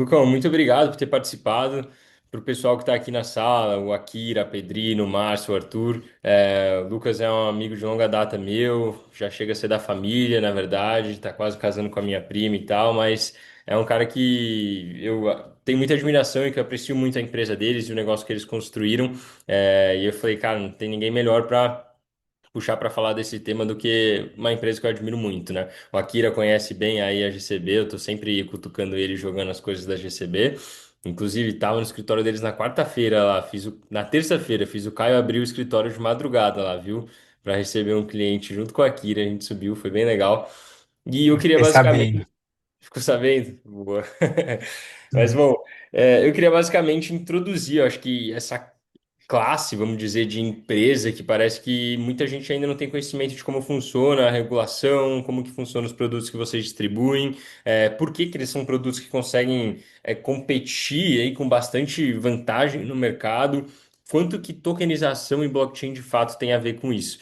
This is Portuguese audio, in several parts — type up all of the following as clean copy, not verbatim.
Lucão, muito obrigado por ter participado. Para o pessoal que está aqui na sala, o Akira, a Pedrino, o Márcio, o Arthur. O Lucas é um amigo de longa data meu, já chega a ser da família, na verdade, está quase casando com a minha prima e tal, mas é um cara que eu tenho muita admiração e que eu aprecio muito a empresa deles e o negócio que eles construíram. E eu falei, cara, não tem ninguém melhor para puxar para falar desse tema do que uma empresa que eu admiro muito, né? O Akira conhece bem aí a GCB, eu tô sempre cutucando ele jogando as coisas da GCB. Inclusive, estava no escritório deles na quarta-feira lá, na terça-feira, fiz o Caio abrir o escritório de madrugada lá, viu? Para receber um cliente junto com a Akira, a gente subiu, foi bem legal. E eu queria Fiquei sabendo. basicamente. Ficou sabendo? Boa. Mas, bom, eu queria basicamente introduzir, eu acho que essa classe, vamos dizer, de empresa que parece que muita gente ainda não tem conhecimento de como funciona a regulação, como que funcionam os produtos que vocês distribuem, por que que eles são produtos que conseguem competir aí com bastante vantagem no mercado, quanto que tokenização e blockchain de fato tem a ver com isso.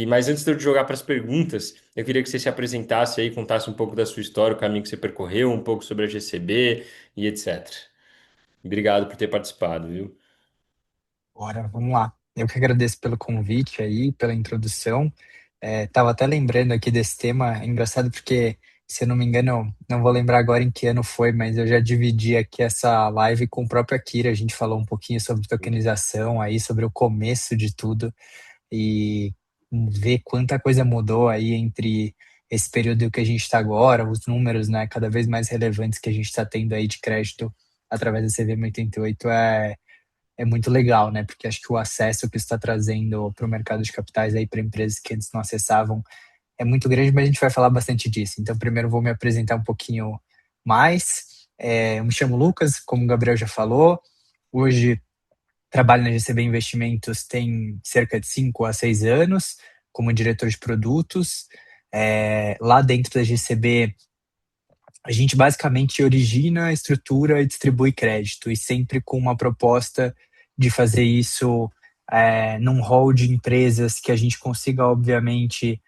Mas antes de eu te jogar para as perguntas, eu queria que você se apresentasse aí, contasse um pouco da sua história, o caminho que você percorreu, um pouco sobre a GCB e etc. Obrigado por ter participado, viu? Bora, vamos lá. Eu que agradeço pelo convite aí, pela introdução. Tava até lembrando aqui desse tema, é engraçado porque, se eu não me engano, não vou lembrar agora em que ano foi, mas eu já dividi aqui essa live com o próprio Akira. A gente falou um pouquinho sobre tokenização aí, sobre o começo de tudo e ver quanta coisa mudou aí entre esse período que a gente está agora, os números, né, cada vez mais relevantes que a gente está tendo aí de crédito através da CVM 88 é muito legal, né? Porque acho que o acesso que está trazendo para o mercado de capitais aí para empresas que antes não acessavam é muito grande, mas a gente vai falar bastante disso. Então, primeiro eu vou me apresentar um pouquinho mais. Eu me chamo Lucas, como o Gabriel já falou. Hoje trabalho na GCB Investimentos tem cerca de 5 a 6 anos como diretor de produtos. Lá dentro da GCB a gente basicamente origina, estrutura e distribui crédito, e sempre com uma proposta de fazer isso num hall de empresas que a gente consiga, obviamente,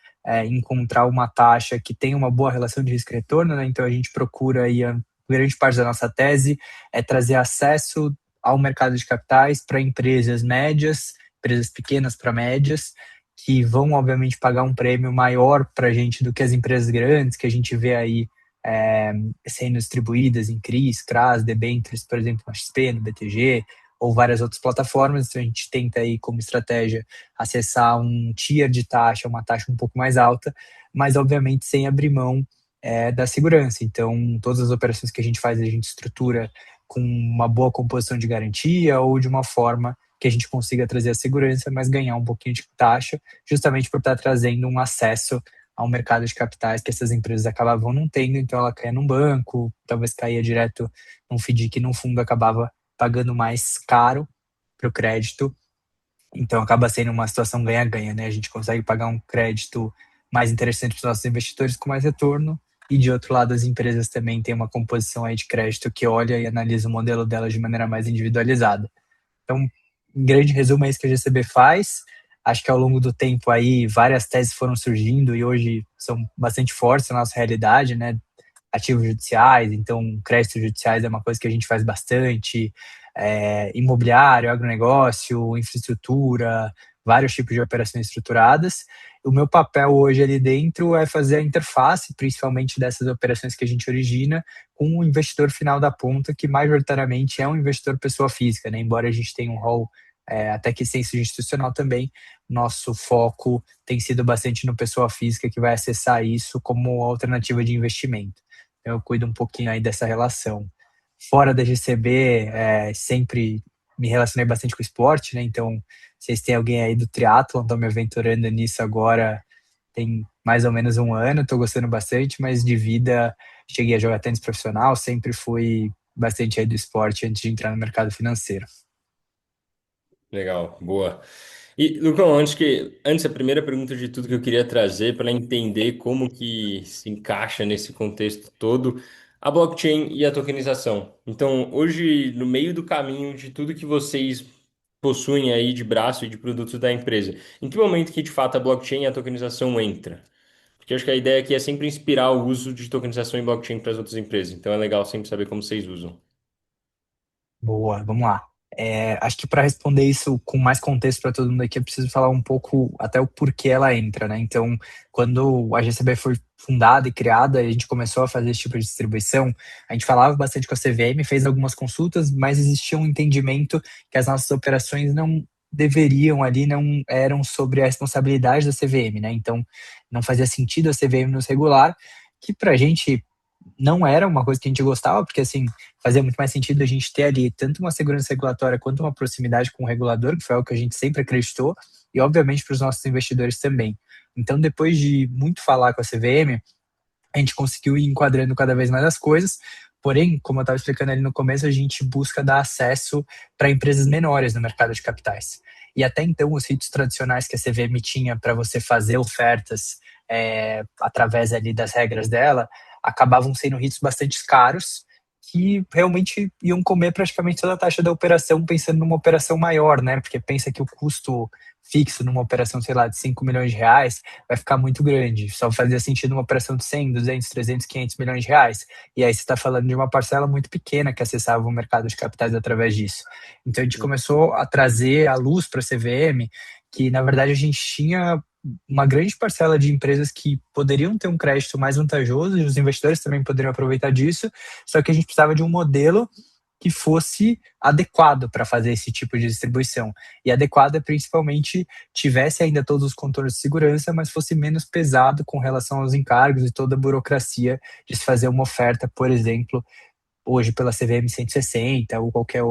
encontrar uma taxa que tenha uma boa relação de risco-retorno, né? Então a gente procura aí, a grande parte da nossa tese é trazer acesso ao mercado de capitais para empresas médias, empresas pequenas para médias, que vão, obviamente, pagar um prêmio maior para a gente do que as empresas grandes, que a gente vê aí é, sendo distribuídas em CRIs, CRAs, debêntures, por exemplo, na XP, no BTG, ou várias outras plataformas. Então a gente tenta aí como estratégia acessar um tier de taxa, uma taxa um pouco mais alta, mas obviamente sem abrir mão da segurança. Então todas as operações que a gente faz, a gente estrutura com uma boa composição de garantia ou de uma forma que a gente consiga trazer a segurança, mas ganhar um pouquinho de taxa, justamente por estar trazendo um acesso ao mercado de capitais que essas empresas acabavam não tendo, então ela caía num banco, talvez caía direto num FDIC, num fundo, acabava pagando mais caro para o crédito, então acaba sendo uma situação ganha-ganha, né? A gente consegue pagar um crédito mais interessante para os nossos investidores com mais retorno, e de outro lado as empresas também têm uma composição aí de crédito que olha e analisa o modelo delas de maneira mais individualizada. Então, em grande resumo, é isso que a GCB faz. Acho que ao longo do tempo aí várias teses foram surgindo e hoje são bastante fortes na nossa realidade, né? Ativos judiciais, então créditos judiciais é uma coisa que a gente faz bastante, imobiliário, agronegócio, infraestrutura, vários tipos de operações estruturadas. O meu papel hoje ali dentro é fazer a interface, principalmente dessas operações que a gente origina, com o investidor final da ponta, que majoritariamente é um investidor pessoa física, né? Embora a gente tenha um rol até que senso institucional também, nosso foco tem sido bastante no pessoa física que vai acessar isso como alternativa de investimento. Então, eu cuido um pouquinho aí dessa relação. Fora da GCB, sempre me relacionei bastante com o esporte, né? Então, vocês têm alguém aí do triatlon, estão me aventurando nisso agora, tem mais ou menos um ano, estou gostando bastante, mas de vida cheguei a jogar tênis profissional, sempre fui bastante aí do esporte antes de entrar no mercado financeiro. Legal, boa. E, Lucão, antes a primeira pergunta de tudo que eu queria trazer para entender como que se encaixa nesse contexto todo a blockchain e a tokenização. Então, hoje, no meio do caminho de tudo que vocês possuem aí de braço e de produtos da empresa, em que momento que de fato a blockchain e a tokenização entra? Porque eu acho que a ideia aqui é sempre inspirar o uso de tokenização em blockchain para as outras empresas. Então é legal sempre saber como vocês usam. Boa, vamos lá. Acho que para responder isso com mais contexto para todo mundo aqui, eu preciso falar um pouco até o porquê ela entra, né? Então, quando a GCB foi fundada e criada, a gente começou a fazer esse tipo de distribuição, a gente falava bastante com a CVM, fez algumas consultas, mas existia um entendimento que as nossas operações não deveriam ali, não eram sobre a responsabilidade da CVM, né? Então, não fazia sentido a CVM nos regular, que para a gente não era uma coisa que a gente gostava, porque assim, fazia muito mais sentido a gente ter ali tanto uma segurança regulatória quanto uma proximidade com o regulador, que foi algo que a gente sempre acreditou, e obviamente para os nossos investidores também. Então, depois de muito falar com a CVM, a gente conseguiu ir enquadrando cada vez mais as coisas. Porém, como eu estava explicando ali no começo, a gente busca dar acesso para empresas menores no mercado de capitais. E até então, os ritos tradicionais que a CVM tinha para você fazer ofertas através ali das regras dela, acabavam sendo ritos bastante caros, que realmente iam comer praticamente toda a taxa da operação, pensando numa operação maior, né? Porque pensa que o custo fixo numa operação, sei lá, de 5 milhões de reais, vai ficar muito grande. Só fazia sentido uma operação de 100, 200, 300, 500 milhões de reais. E aí você está falando de uma parcela muito pequena que acessava o mercado de capitais através disso. Então a gente começou a trazer a luz para a CVM, que na verdade a gente tinha uma grande parcela de empresas que poderiam ter um crédito mais vantajoso e os investidores também poderiam aproveitar disso, só que a gente precisava de um modelo que fosse adequado para fazer esse tipo de distribuição. E adequado é principalmente tivesse ainda todos os contornos de segurança, mas fosse menos pesado com relação aos encargos e toda a burocracia de se fazer uma oferta, por exemplo, hoje pela CVM 160 ou qualquer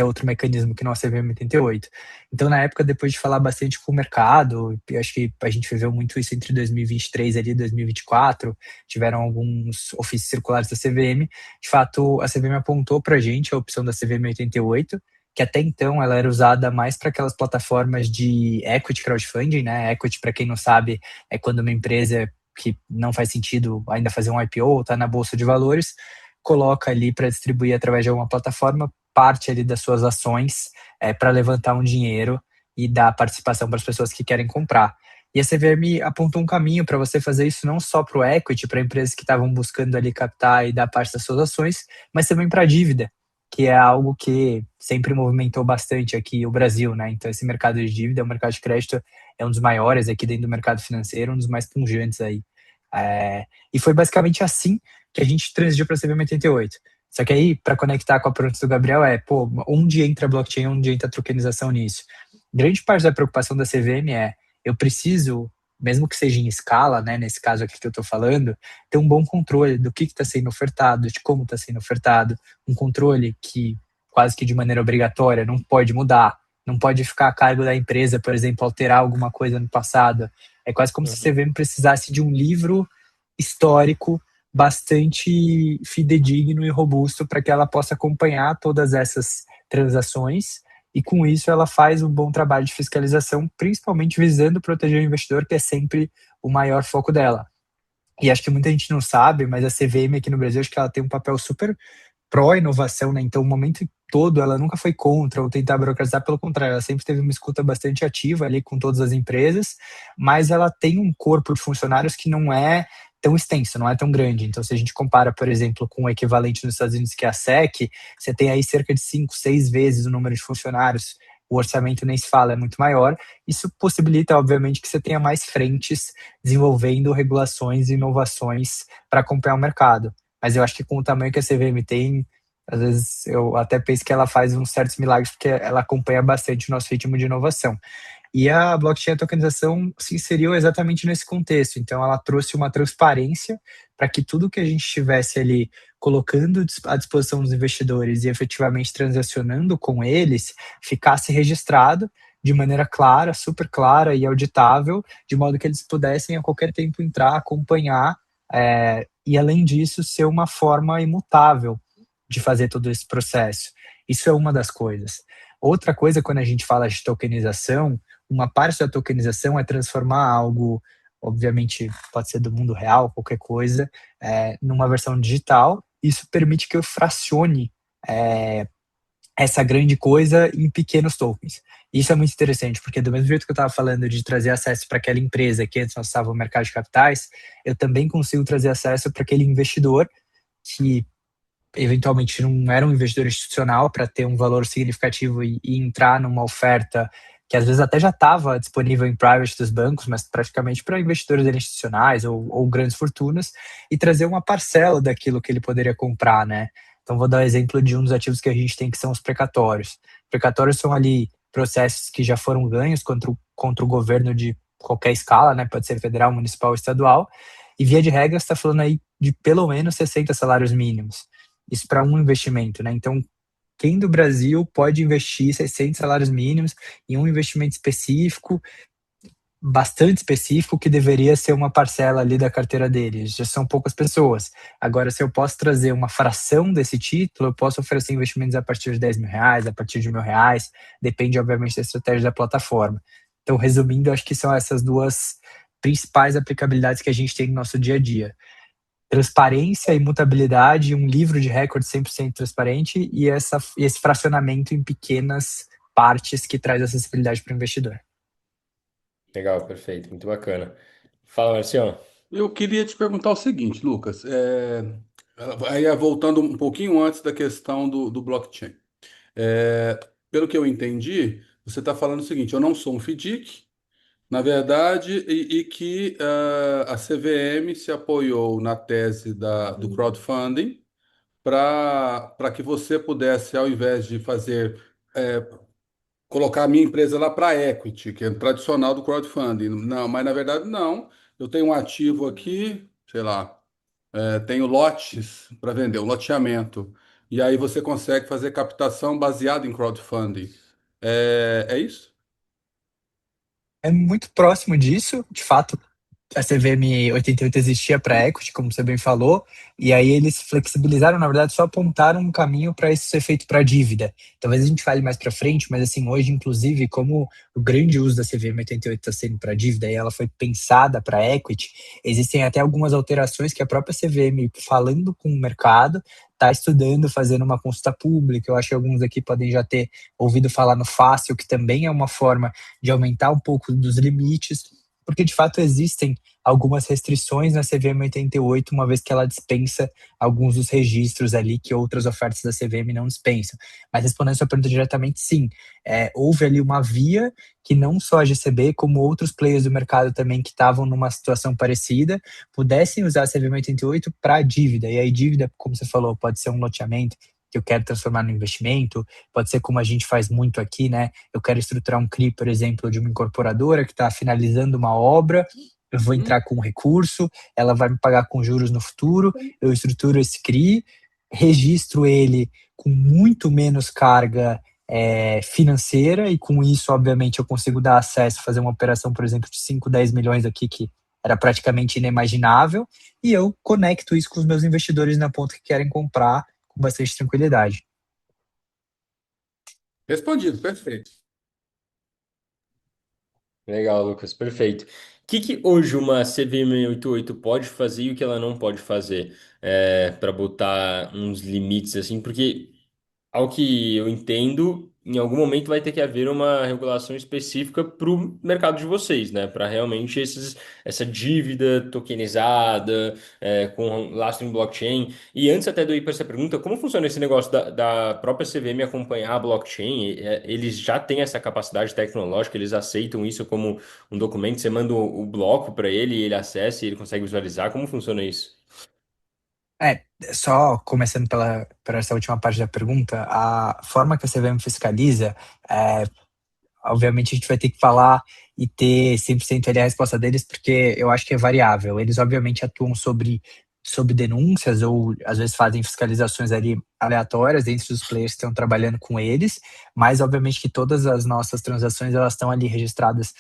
outro mecanismo que não a CVM 88. Então, na época, depois de falar bastante com o mercado, eu acho que a gente viveu muito isso entre 2023 e 2024, tiveram alguns ofícios circulares da CVM. De fato, a CVM apontou para a gente a opção da CVM 88, que até então ela era usada mais para aquelas plataformas de equity crowdfunding, né? Equity, para quem não sabe, é quando uma empresa que não faz sentido ainda fazer um IPO ou está na bolsa de valores, coloca ali para distribuir através de alguma plataforma parte ali das suas ações para levantar um dinheiro e dar participação para as pessoas que querem comprar. E a CVM apontou um caminho para você fazer isso não só para o equity, para empresas que estavam buscando ali captar e dar parte das suas ações, mas também para a dívida, que é algo que sempre movimentou bastante aqui o Brasil, né? Então esse mercado de dívida, o mercado de crédito é um dos maiores aqui dentro do mercado financeiro, um dos mais pungentes aí. E foi basicamente assim que a gente transigiu para a CVM 88. Só que aí, para conectar com a pergunta do Gabriel, onde entra a blockchain, onde entra a tokenização nisso? Grande parte da preocupação da CVM eu preciso, mesmo que seja em escala, né, nesse caso aqui que eu estou falando, ter um bom controle do que está sendo ofertado, de como está sendo ofertado, um controle que, quase que de maneira obrigatória, não pode mudar, não pode ficar a cargo da empresa, por exemplo, alterar alguma coisa no passado. É quase como se a Uhum. CVM precisasse de um livro histórico bastante fidedigno e robusto para que ela possa acompanhar todas essas transações e com isso ela faz um bom trabalho de fiscalização, principalmente visando proteger o investidor, que é sempre o maior foco dela. E acho que muita gente não sabe, mas a CVM aqui no Brasil, acho que ela tem um papel super pró-inovação, né? Então, o momento todo, ela nunca foi contra ou tentar burocratizar, pelo contrário, ela sempre teve uma escuta bastante ativa ali com todas as empresas, mas ela tem um corpo de funcionários que não é tão extenso, não é tão grande. Então, se a gente compara, por exemplo, com o equivalente nos Estados Unidos, que é a SEC, você tem aí cerca de 5, 6 vezes o número de funcionários, o orçamento nem se fala, é muito maior. Isso possibilita, obviamente, que você tenha mais frentes desenvolvendo regulações e inovações para acompanhar o mercado. Mas eu acho que com o tamanho que a CVM tem, às vezes eu até penso que ela faz uns certos milagres, porque ela acompanha bastante o nosso ritmo de inovação. E a blockchain, a tokenização, se inseriu exatamente nesse contexto. Então, ela trouxe uma transparência para que tudo que a gente estivesse ali colocando à disposição dos investidores e efetivamente transacionando com eles, ficasse registrado de maneira clara, super clara e auditável, de modo que eles pudessem a qualquer tempo entrar, acompanhar, e além disso, ser uma forma imutável de fazer todo esse processo. Isso é uma das coisas. Outra coisa, quando a gente fala de tokenização, uma parte da tokenização é transformar algo, obviamente, pode ser do mundo real, qualquer coisa, numa versão digital. Isso permite que eu fracione essa grande coisa em pequenos tokens. Isso é muito interessante, porque do mesmo jeito que eu estava falando de trazer acesso para aquela empresa que antes nós estava no mercado de capitais, eu também consigo trazer acesso para aquele investidor que eventualmente não era um investidor institucional para ter um valor significativo e entrar numa oferta que às vezes até já estava disponível em private dos bancos, mas praticamente para investidores institucionais ou grandes fortunas, e trazer uma parcela daquilo que ele poderia comprar, né? Então vou dar o exemplo de um dos ativos que a gente tem, que são os precatórios. Precatórios são ali processos que já foram ganhos contra o governo de qualquer escala, né? Pode ser federal, municipal ou estadual, e via de regra está falando aí de pelo menos 60 salários mínimos. Isso para um investimento, né? Então, quem do Brasil pode investir 600 salários mínimos em um investimento específico, bastante específico, que deveria ser uma parcela ali da carteira deles? Já são poucas pessoas. Agora, se eu posso trazer uma fração desse título, eu posso oferecer investimentos a partir de R$ 10.000, a partir de R$ 1.000, depende, obviamente, da estratégia da plataforma. Então, resumindo, acho que são essas duas principais aplicabilidades que a gente tem no nosso dia a dia: transparência, imutabilidade, um livro de recorde 100% transparente e esse fracionamento em pequenas partes que traz acessibilidade para o investidor. Legal, perfeito, muito bacana. Fala, Marcião. Eu queria te perguntar o seguinte, Lucas, aí voltando um pouquinho antes da questão do blockchain. É, pelo que eu entendi, você está falando o seguinte: eu não sou um FDIC, na verdade, e que a CVM se apoiou na tese do crowdfunding para que você pudesse, ao invés de fazer, colocar a minha empresa lá para equity, que é tradicional do crowdfunding. Não, mas na verdade não. Eu tenho um ativo aqui, sei lá, tenho lotes para vender, um loteamento. E aí você consegue fazer captação baseada em crowdfunding. É isso? É muito próximo disso, de fato. A CVM 88 existia para equity, como você bem falou, e aí eles flexibilizaram, na verdade, só apontaram um caminho para isso ser feito para dívida. Talvez a gente fale mais para frente, mas assim, hoje, inclusive, como o grande uso da CVM 88 está sendo para dívida e ela foi pensada para equity, existem até algumas alterações que a própria CVM, falando com o mercado, está estudando, fazendo uma consulta pública. Eu acho que alguns aqui podem já ter ouvido falar no Fácil, que também é uma forma de aumentar um pouco dos limites, porque de fato existem algumas restrições na CVM 88, uma vez que ela dispensa alguns dos registros ali que outras ofertas da CVM não dispensam. Mas respondendo a sua pergunta diretamente, sim, houve ali uma via que não só a GCB, como outros players do mercado também que estavam numa situação parecida, pudessem usar a CVM 88 para dívida. E aí dívida, como você falou, pode ser um loteamento que eu quero transformar no investimento, pode ser como a gente faz muito aqui, né? Eu quero estruturar um CRI, por exemplo, de uma incorporadora que está finalizando uma obra, eu vou Uhum. entrar com um recurso, ela vai me pagar com juros no futuro, eu estruturo esse CRI, registro ele com muito menos carga financeira, e com isso, obviamente, eu consigo dar acesso, fazer uma operação, por exemplo, de 5, 10 milhões aqui, que era praticamente inimaginável, e eu conecto isso com os meus investidores na ponta que querem comprar com bastante tranquilidade. Respondido, perfeito. Legal, Lucas, perfeito. O que hoje uma CVM 88 pode fazer e o que ela não pode fazer para botar uns limites assim? Porque, ao que eu entendo, em algum momento vai ter que haver uma regulação específica para o mercado de vocês, né? Para realmente essa dívida tokenizada, com lastro em blockchain. E antes até de eu ir para essa pergunta, como funciona esse negócio da própria CVM acompanhar a blockchain? Eles já têm essa capacidade tecnológica, eles aceitam isso como um documento, você manda o bloco para ele, ele acessa e ele consegue visualizar. Como funciona isso? É, só começando por essa última parte da pergunta, a forma que a CVM fiscaliza, é, obviamente a gente vai ter que falar e ter 100% ali a resposta deles, porque eu acho que é variável. Eles obviamente atuam sobre denúncias ou às vezes fazem fiscalizações ali aleatórias dentro dos players que estão trabalhando com eles, mas obviamente que todas as nossas transações elas estão ali registradas,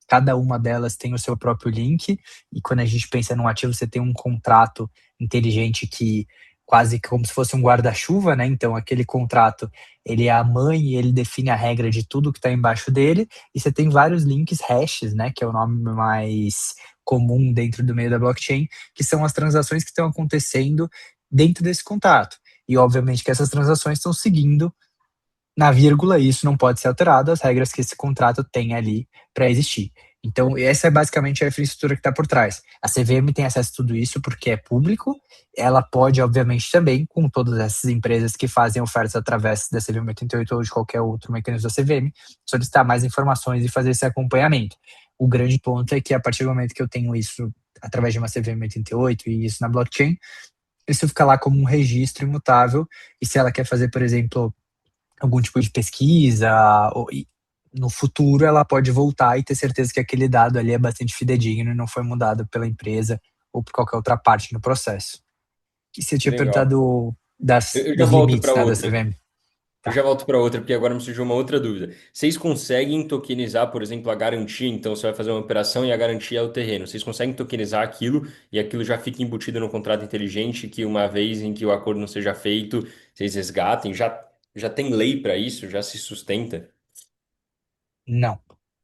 cada uma delas tem o seu próprio link, e quando a gente pensa num ativo, você tem um contrato inteligente que quase que como se fosse um guarda-chuva, né? Então aquele contrato ele é a mãe e ele define a regra de tudo que está embaixo dele, e você tem vários links hashes, né? Que é o nome mais comum dentro do meio da blockchain, que são as transações que estão acontecendo dentro desse contrato. E obviamente que essas transações estão seguindo na vírgula, isso não pode ser alterado, as regras que esse contrato tem ali para existir. Então, essa é basicamente a infraestrutura que está por trás. A CVM tem acesso a tudo isso porque é público, ela pode, obviamente, também, com todas essas empresas que fazem ofertas através da CVM 88 ou de qualquer outro mecanismo da CVM, solicitar mais informações e fazer esse acompanhamento. O grande ponto é que, a partir do momento que eu tenho isso através de uma CVM 88 e isso na blockchain, isso fica lá como um registro imutável, e se ela quer fazer, por exemplo, algum tipo de pesquisa, no futuro ela pode voltar e ter certeza que aquele dado ali é bastante fidedigno e não foi mudado pela empresa ou por qualquer outra parte no processo. E você Que tinha legal. perguntado Eu já dos volto limites, para né, da outra. CVM. Eu Tá. já volto para outra, porque agora me surgiu uma outra dúvida. Vocês conseguem tokenizar, por exemplo, a garantia? Então, você vai fazer uma operação e a garantia é o terreno. Vocês conseguem tokenizar aquilo e aquilo já fica embutido no contrato inteligente que uma vez em que o acordo não seja feito, vocês resgatem? Já tem lei para isso? Já se sustenta? Não.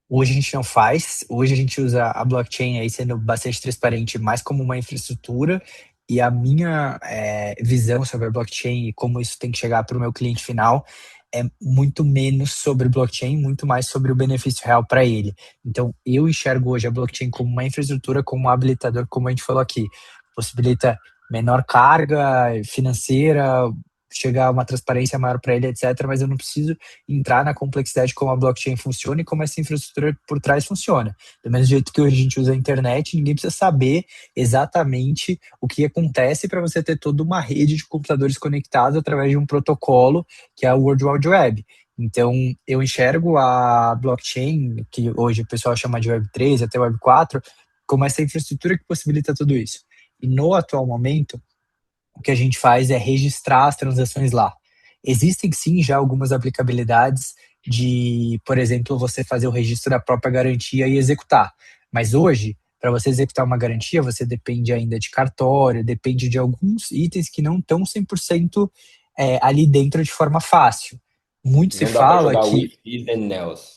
Hoje a gente não faz. Hoje a gente usa a blockchain aí sendo bastante transparente, mais como uma infraestrutura. E a minha visão sobre a blockchain e como isso tem que chegar para o meu cliente final é muito menos sobre blockchain, muito mais sobre o benefício real para ele. Então, eu enxergo hoje a blockchain como uma infraestrutura, como um habilitador, como a gente falou aqui. Possibilita menor carga financeira, chegar a uma transparência maior para ele, etc. Mas eu não preciso entrar na complexidade de como a blockchain funciona e como essa infraestrutura por trás funciona. Do mesmo jeito que hoje a gente usa a internet, ninguém precisa saber exatamente o que acontece para você ter toda uma rede de computadores conectados através de um protocolo que é o World Wide Web. Então, eu enxergo a blockchain, que hoje o pessoal chama de Web3 até Web4, como essa infraestrutura que possibilita tudo isso. E no atual momento, o que a gente faz é registrar as transações lá. Existem sim já algumas aplicabilidades de, por exemplo, você fazer o registro da própria garantia e executar. Mas hoje, para você executar uma garantia, você depende ainda de cartório, depende de alguns itens que não estão 100% ali dentro de forma fácil. Muito se Não dá para fala jogar que with is and else.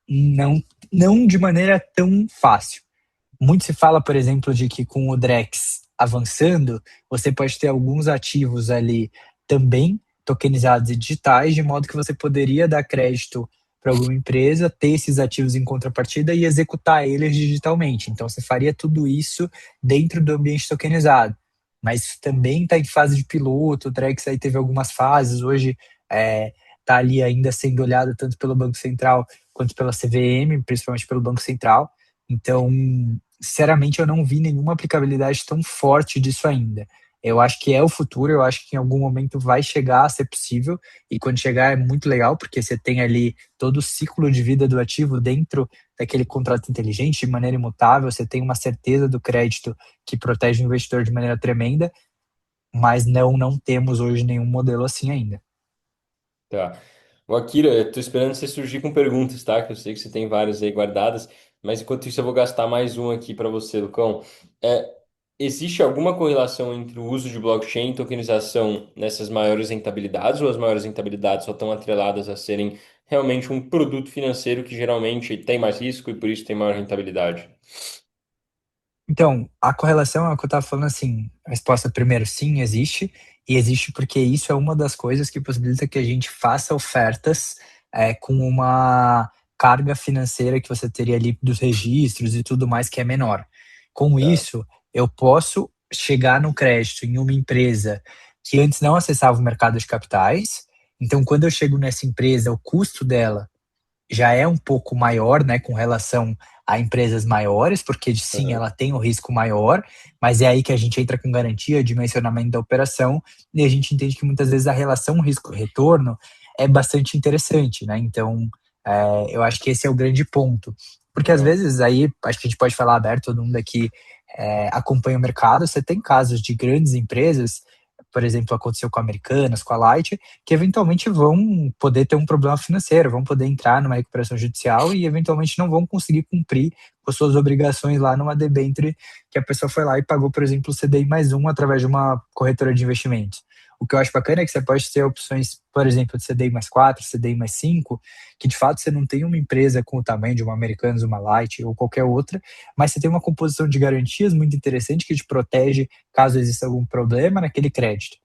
não, não de maneira tão fácil. Muito se fala, por exemplo, de que com o Drex avançando, você pode ter alguns ativos ali também tokenizados e digitais, de modo que você poderia dar crédito para alguma empresa, ter esses ativos em contrapartida e executar eles digitalmente. Então, você faria tudo isso dentro do ambiente tokenizado. Mas também está em fase de piloto, o Drex aí teve algumas fases, hoje está ali ainda sendo olhado tanto pelo Banco Central quanto pela CVM, principalmente pelo Banco Central. Então, sinceramente, eu não vi nenhuma aplicabilidade tão forte disso ainda. Eu acho que é o futuro, eu acho que em algum momento vai chegar a ser possível, e quando chegar é muito legal, porque você tem ali todo o ciclo de vida do ativo dentro daquele contrato inteligente, de maneira imutável, você tem uma certeza do crédito que protege o investidor de maneira tremenda, mas não temos hoje nenhum modelo assim ainda. Tá. O Akira, eu tô esperando você surgir com perguntas, tá? Que eu sei que você tem várias aí guardadas, mas enquanto isso eu vou gastar mais um aqui para você, Lucão. Existe alguma correlação entre o uso de blockchain e tokenização nessas maiores rentabilidades, ou as maiores rentabilidades só estão atreladas a serem realmente um produto financeiro que geralmente tem mais risco e por isso tem maior rentabilidade? Então, a correlação é o que eu estava falando assim, a resposta primeiro, sim, existe, e existe porque isso é uma das coisas que possibilita que a gente faça ofertas com uma carga financeira que você teria ali dos registros e tudo mais que é menor. Com Tá. isso, eu posso chegar no crédito em uma empresa que antes não acessava o mercado de capitais, então quando eu chego nessa empresa, o custo dela já é um pouco maior, né, com relação a empresas maiores, porque sim, Aham. ela tem o risco maior, mas é aí que a gente entra com garantia, dimensionamento da operação, e a gente entende que muitas vezes a relação risco-retorno é bastante interessante, né? Então, eu acho que esse é o grande ponto. Porque às Legal. vezes aí, acho que a gente pode falar aberto, todo mundo aqui acompanha o mercado, você tem casos de grandes empresas, por exemplo, aconteceu com a Americanas, com a Light, que eventualmente vão poder ter um problema financeiro, vão poder entrar numa recuperação judicial e eventualmente não vão conseguir cumprir com suas obrigações lá numa debênture que a pessoa foi lá e pagou, por exemplo, o CDI mais um através de uma corretora de investimentos. O que eu acho bacana é que você pode ter opções, por exemplo, de CDI mais 4, CDI mais 5, que de fato você não tem uma empresa com o tamanho de uma Americanas, uma Light ou qualquer outra, mas você tem uma composição de garantias muito interessante que te protege caso exista algum problema naquele crédito.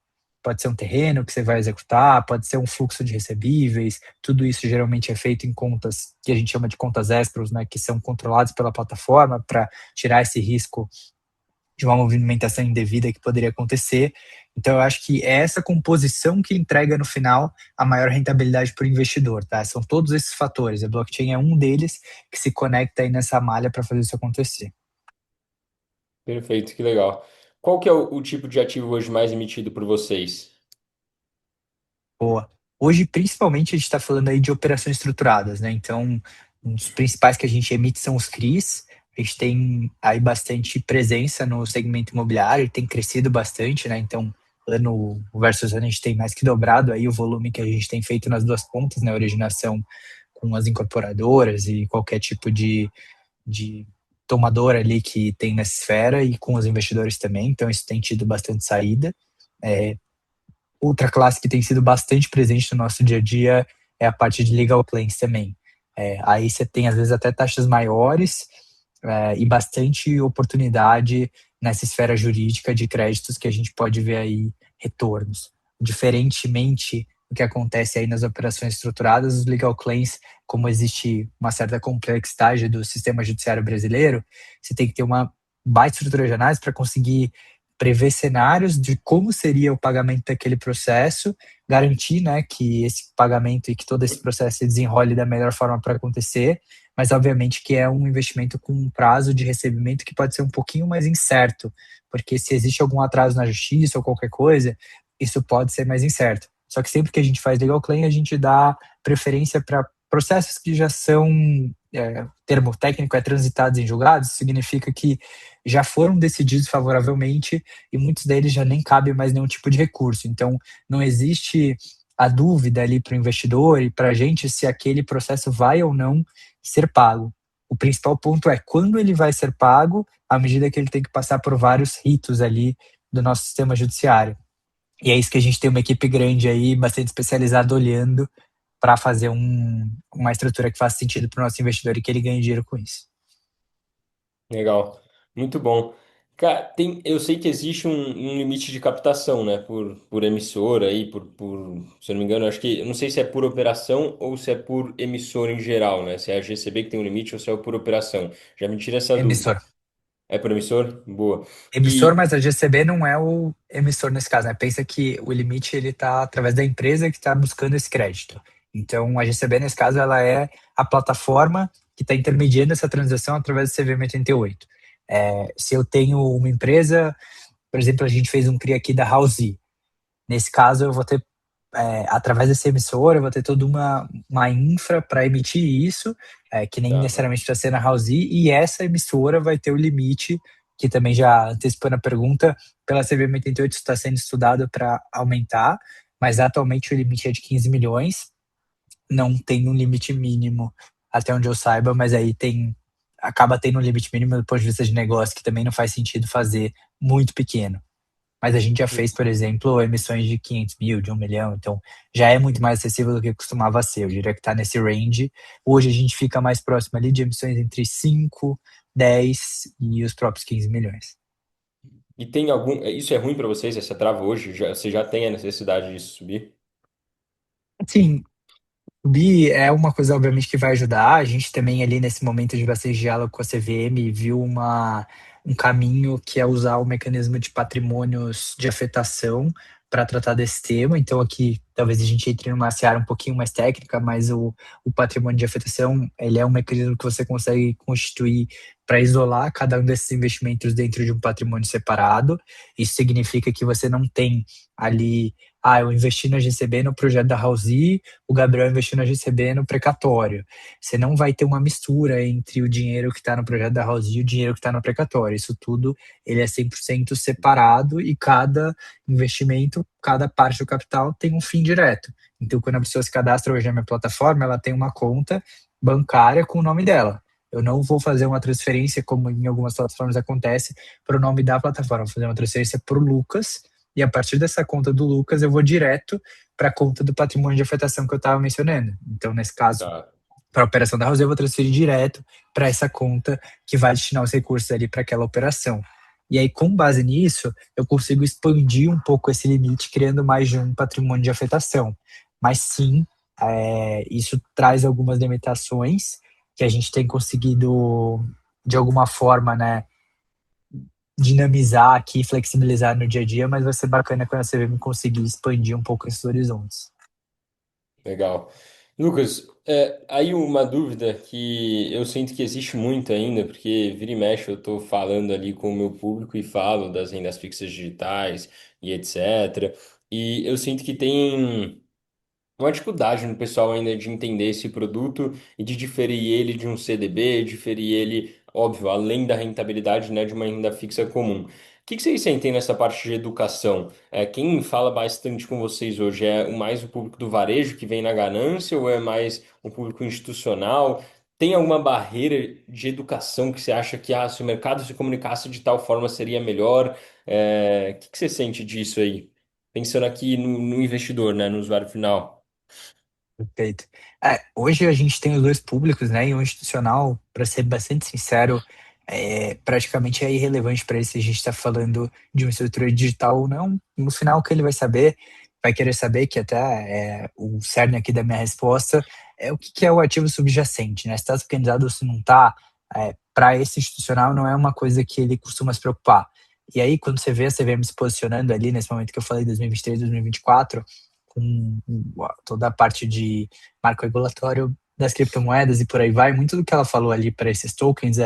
Pode ser um terreno que você vai executar, pode ser um fluxo de recebíveis, tudo isso geralmente é feito em contas que a gente chama de contas escrows, né, que são controladas pela plataforma para tirar esse risco de uma movimentação indevida que poderia acontecer. Então, eu acho que é essa composição que entrega no final a maior rentabilidade para o investidor, tá? São todos esses fatores. A blockchain é um deles que se conecta aí nessa malha para fazer isso acontecer. Perfeito, que legal. Qual que é o tipo de ativo hoje mais emitido por vocês? Boa. Hoje, principalmente, a gente está falando aí de operações estruturadas, né? Então, um dos principais que a gente emite são os CRIs. A gente tem aí bastante presença no segmento imobiliário, tem crescido bastante, né? Então, ano versus ano, a gente tem mais que dobrado aí o volume que a gente tem feito nas duas pontas, né? Originação com as incorporadoras e qualquer tipo de tomador ali que tem nessa esfera e com os investidores também. Então, isso tem tido bastante saída. É, Outra classe que tem sido bastante presente no nosso dia a dia é a parte de legal claims também. Aí você tem, às vezes, até taxas maiores e bastante oportunidade nessa esfera jurídica de créditos que a gente pode ver aí retornos. Diferentemente do que acontece aí nas operações estruturadas, os legal claims, como existe uma certa complexidade do sistema judiciário brasileiro, você tem que ter uma baita estrutura de análise para conseguir prever cenários de como seria o pagamento daquele processo, garantir, né, que esse pagamento e que todo esse processo se desenrole da melhor forma para acontecer, mas obviamente que é um investimento com um prazo de recebimento que pode ser um pouquinho mais incerto, porque se existe algum atraso na justiça ou qualquer coisa, isso pode ser mais incerto. Só que sempre que a gente faz legal claim, a gente dá preferência para processos que já são, termo técnico é transitados em julgados, significa que já foram decididos favoravelmente e muitos deles já nem cabe mais nenhum tipo de recurso. Então, não existe a dúvida ali para o investidor e para a gente se aquele processo vai ou não ser pago. O principal ponto é quando ele vai ser pago, à medida que ele tem que passar por vários ritos ali do nosso sistema judiciário. E é isso que a gente tem uma equipe grande aí, bastante especializada, olhando para fazer uma estrutura que faça sentido para o nosso investidor e que ele ganhe dinheiro com isso. Legal, muito bom. Cara, eu sei que existe um limite de captação, né, por emissora aí, se eu não me engano, acho que, eu não sei se é por operação ou se é por emissora em geral, né, se é a GCB que tem um limite ou se é por operação. Já me tira essa dúvida. Emissor. É por emissor? Boa. Emissor, E, mas a GCB não é o emissor nesse caso, né? Pensa que o limite ele está através da empresa que está buscando esse crédito. Então, a GCB, nesse caso, ela é a plataforma que está intermediando essa transação através do CVM 88. Se eu tenho uma empresa, por exemplo, a gente fez um CRI aqui da Housee. Nesse caso, eu vou ter, através desse emissor, eu vou ter toda uma infra para emitir isso, que nem tá. necessariamente precisa ser na Housee, e essa emissora vai ter o limite, que também já antecipando a pergunta, pela CVM 88 está sendo estudado para aumentar, mas atualmente o limite é de 15 milhões, não tem um limite mínimo, até onde eu saiba, mas aí acaba tendo um limite mínimo do ponto de vista de negócio, que também não faz sentido fazer muito pequeno. Mas a gente já fez, por exemplo, emissões de 500 mil, de 1 milhão, então já é muito mais acessível do que costumava ser. Eu diria que está nesse range. Hoje a gente fica mais próximo ali de emissões entre 5, 10 e os próprios 15 milhões. E tem algum, isso é ruim para vocês, essa trava hoje? Você já tem a necessidade de subir? Sim, o BI é uma coisa, obviamente, que vai ajudar. A gente também, ali nesse momento de bastante diálogo com a CVM, viu um caminho que é usar o mecanismo de patrimônios de afetação para tratar desse tema. Então, aqui, talvez a gente entre numa seara um pouquinho mais técnica, mas o patrimônio de afetação, ele é um mecanismo que você consegue constituir para isolar cada um desses investimentos dentro de um patrimônio separado. Isso significa que você não tem ali, eu investi na GCB no projeto da Housee, o Gabriel investiu na GCB no precatório. Você não vai ter uma mistura entre o dinheiro que está no projeto da House e o dinheiro que está no precatório. Isso tudo ele é 100% separado e cada investimento, cada parte do capital tem um fim direto. Então, quando a pessoa se cadastra hoje na minha plataforma, ela tem uma conta bancária com o nome dela. Eu não vou fazer uma transferência, como em algumas plataformas acontece, para o nome da plataforma. Vou fazer uma transferência para o Lucas, e a partir dessa conta do Lucas, eu vou direto para a conta do patrimônio de afetação que eu estava mencionando. Então, nesse caso, Tá. para a operação da House, eu vou transferir direto para essa conta que vai destinar os recursos ali para aquela operação. E aí, com base nisso, eu consigo expandir um pouco esse limite, criando mais de um patrimônio de afetação. Mas sim, isso traz algumas limitações que a gente tem conseguido, de alguma forma, né, dinamizar aqui, flexibilizar no dia a dia, mas vai ser bacana quando você me conseguir expandir um pouco esses horizontes. Legal. Lucas, aí uma dúvida que eu sinto que existe muito ainda, porque vira e mexe eu estou falando ali com o meu público e falo das rendas fixas digitais e etc. E eu sinto que tem uma dificuldade no pessoal ainda de entender esse produto e de diferir ele de um CDB, diferir ele, óbvio, além da rentabilidade, né, de uma renda fixa comum. O que vocês sentem nessa parte de educação? Quem fala bastante com vocês hoje é mais o público do varejo que vem na ganância ou é mais o público institucional? Tem alguma barreira de educação que você acha que se o mercado se comunicasse de tal forma seria melhor? O que você sente disso aí? Pensando aqui no investidor, né, no usuário final. Perfeito. Hoje a gente tem os dois públicos, né? E o institucional, para ser bastante sincero, praticamente é irrelevante para ele se a gente está falando de uma estrutura digital ou não. No final, o que ele vai querer saber, que até o cerne aqui da minha resposta, é o que que é o ativo subjacente, né? Se está tokenizado ou se não está, para esse institucional não é uma coisa que ele costuma se preocupar. E aí, quando você vê a CVM se posicionando ali, nesse momento que eu falei, 2023, 2024, com toda a parte de marco regulatório das criptomoedas e por aí vai, muito do que ela falou ali para esses tokens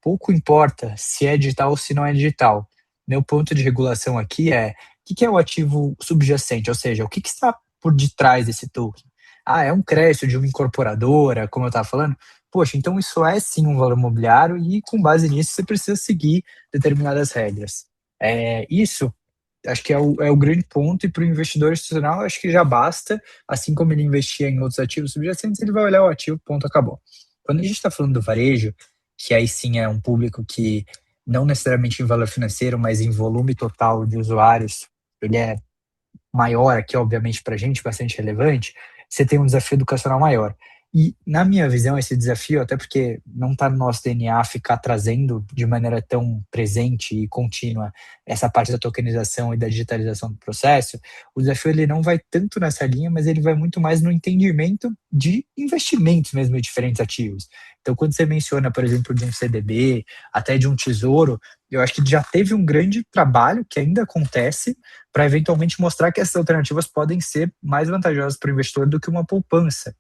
pouco importa se é digital ou se não é digital. Meu ponto de regulação aqui o que é o ativo subjacente, ou seja, o que está por detrás desse token? É um crédito de uma incorporadora, como eu estava falando? Poxa, então isso é sim um valor imobiliário e com base nisso você precisa seguir determinadas regras. Isso acho que é o grande ponto, e para o investidor institucional, acho que já basta, assim como ele investia em outros ativos subjacentes, ele vai olhar o ativo, ponto, acabou. Quando a gente está falando do varejo, que aí sim é um público que, não necessariamente em valor financeiro, mas em volume total de usuários, ele é maior aqui, obviamente, para a gente, bastante relevante, você tem um desafio educacional maior. E, na minha visão, esse desafio, até porque não está no nosso DNA ficar trazendo de maneira tão presente e contínua essa parte da tokenização e da digitalização do processo, o desafio ele não vai tanto nessa linha, mas ele vai muito mais no entendimento de investimentos mesmo em diferentes ativos. Então, quando você menciona, por exemplo, de um CDB, até de um tesouro, eu acho que já teve um grande trabalho que ainda acontece para eventualmente mostrar que essas alternativas podem ser mais vantajosas para o investidor do que uma poupança,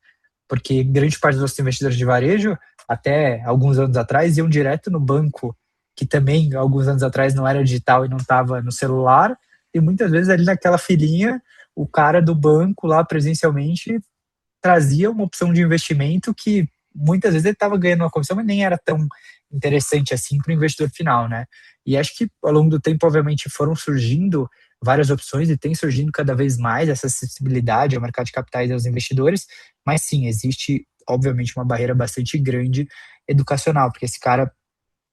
porque grande parte dos nossos investidores de varejo, até alguns anos atrás, iam direto no banco, que também alguns anos atrás não era digital e não estava no celular, e muitas vezes ali naquela filinha, o cara do banco lá presencialmente trazia uma opção de investimento que muitas vezes ele estava ganhando uma comissão, mas nem era tão interessante assim para o investidor final, né? E acho que ao longo do tempo, obviamente, foram surgindo várias opções e tem surgindo cada vez mais essa acessibilidade ao mercado de capitais e aos investidores, mas sim, existe, obviamente, uma barreira bastante grande educacional, porque esse cara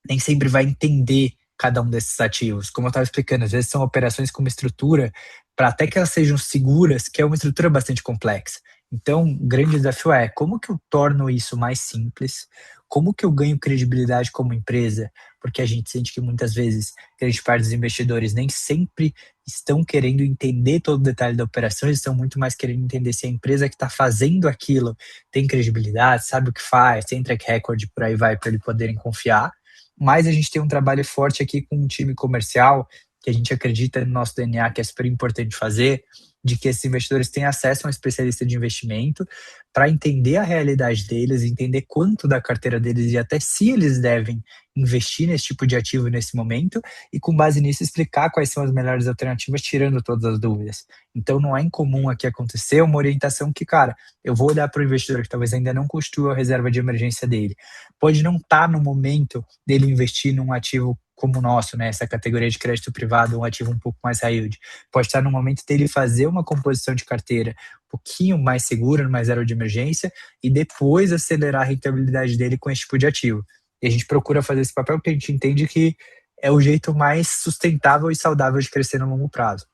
nem sempre vai entender cada um desses ativos. Como eu estava explicando, às vezes são operações com uma estrutura, para até que elas sejam seguras, que é uma estrutura bastante complexa. Então, o grande desafio é como que eu torno isso mais simples, como que eu ganho credibilidade como empresa, porque a gente sente que muitas vezes grande parte dos investidores nem sempre estão querendo entender todo o detalhe da operação, eles estão muito mais querendo entender se a empresa que está fazendo aquilo tem credibilidade, sabe o que faz, tem track record, por aí vai, para eles poderem confiar. Mas a gente tem um trabalho forte aqui com um time comercial, que a gente acredita no nosso DNA, que é super importante fazer, de que esses investidores têm acesso a um especialista de investimento para entender a realidade deles, entender quanto da carteira deles e até se eles devem investir nesse tipo de ativo nesse momento, e com base nisso explicar quais são as melhores alternativas, tirando todas as dúvidas. Então não é incomum aqui acontecer uma orientação que, cara, eu vou olhar para o investidor que talvez ainda não construiu a reserva de emergência dele. Pode não estar no momento dele investir num ativo como o nosso, né, essa categoria de crédito privado, um ativo um pouco mais high yield. Pode estar no momento dele fazer uma composição de carteira um pouquinho mais segura, numa reserva de emergência, e depois acelerar a rentabilidade dele com esse tipo de ativo. E a gente procura fazer esse papel porque a gente entende que é o jeito mais sustentável e saudável de crescer no longo prazo.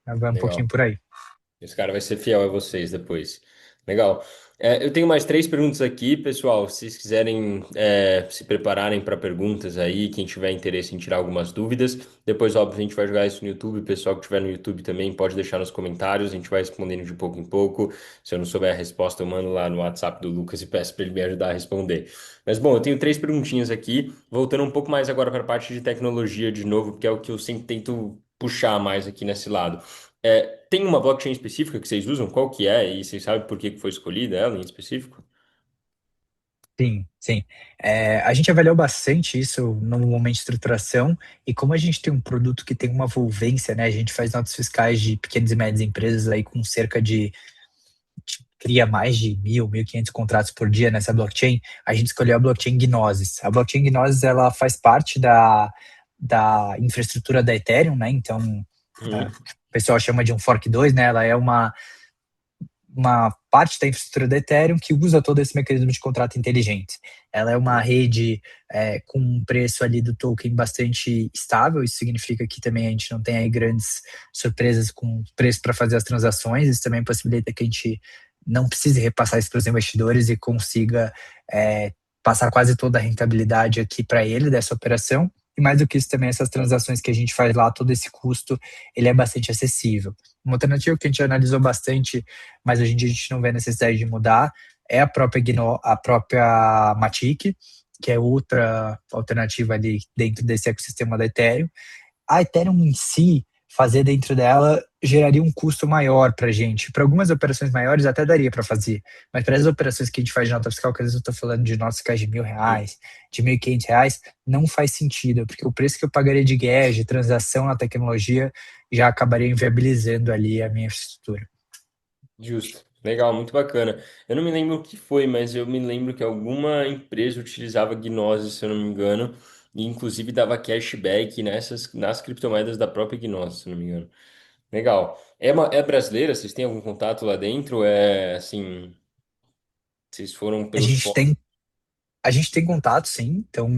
Vai um pouquinho Legal. por aí. Esse cara vai ser fiel a vocês depois. Legal. Eu tenho mais três perguntas aqui, pessoal. Se vocês quiserem se prepararem para perguntas aí, quem tiver interesse em tirar algumas dúvidas. Depois, óbvio, a gente vai jogar isso no YouTube. O pessoal que estiver no YouTube também pode deixar nos comentários. A gente vai respondendo de pouco em pouco. Se eu não souber a resposta, eu mando lá no WhatsApp do Lucas e peço para ele me ajudar a responder. Mas, bom, eu tenho três perguntinhas aqui. Voltando um pouco mais agora para a parte de tecnologia de novo, porque é o que eu sempre tento puxar mais aqui nesse lado. Tem uma blockchain específica que vocês usam? Qual que é? E vocês sabem por que que foi escolhida ela em específico? Sim, sim. A gente avaliou bastante isso no momento de estruturação e como a gente tem um produto que tem uma volvência, né? A gente faz notas fiscais de pequenas e médias empresas aí com cerca de cria mais de 1.000, 1.500 contratos por dia nessa blockchain. A gente escolheu a blockchain Gnosis. A blockchain Gnosis ela faz parte da infraestrutura da Ethereum, né? Então, Uhum. o pessoal chama de um fork 2, né? Ela é uma parte da infraestrutura da Ethereum que usa todo esse mecanismo de contrato inteligente. Ela é uma rede com um preço ali do token bastante estável, isso significa que também a gente não tem aí grandes surpresas com preço para fazer as transações, isso também possibilita que a gente não precise repassar isso para os investidores e consiga passar quase toda a rentabilidade aqui para ele dessa operação. E mais do que isso também, essas transações que a gente faz lá, todo esse custo, ele é bastante acessível. Uma alternativa que a gente analisou bastante, mas hoje em dia a gente não vê necessidade de mudar, é a própria Matic, que é outra alternativa ali dentro desse ecossistema da Ethereum. A Ethereum em si, fazer dentro dela geraria um custo maior para a gente. Para algumas operações maiores até daria para fazer, mas para as operações que a gente faz de nota fiscal, que às vezes eu estou falando de notas fiscais de R$ 1.000, de R$ 1.500, não faz sentido, porque o preço que eu pagaria de gas, de transação na tecnologia, já acabaria inviabilizando ali a minha infraestrutura. Justo. Legal, muito bacana. Eu não me lembro o que foi, mas eu me lembro que alguma empresa utilizava Gnose, se eu não me engano, e inclusive dava cashback nas criptomoedas da própria Gnose, se eu não me engano. Legal. É brasileira? Vocês têm algum contato lá dentro? É assim, vocês foram A pelos gente fóruns? tem A gente tem contato, sim, então,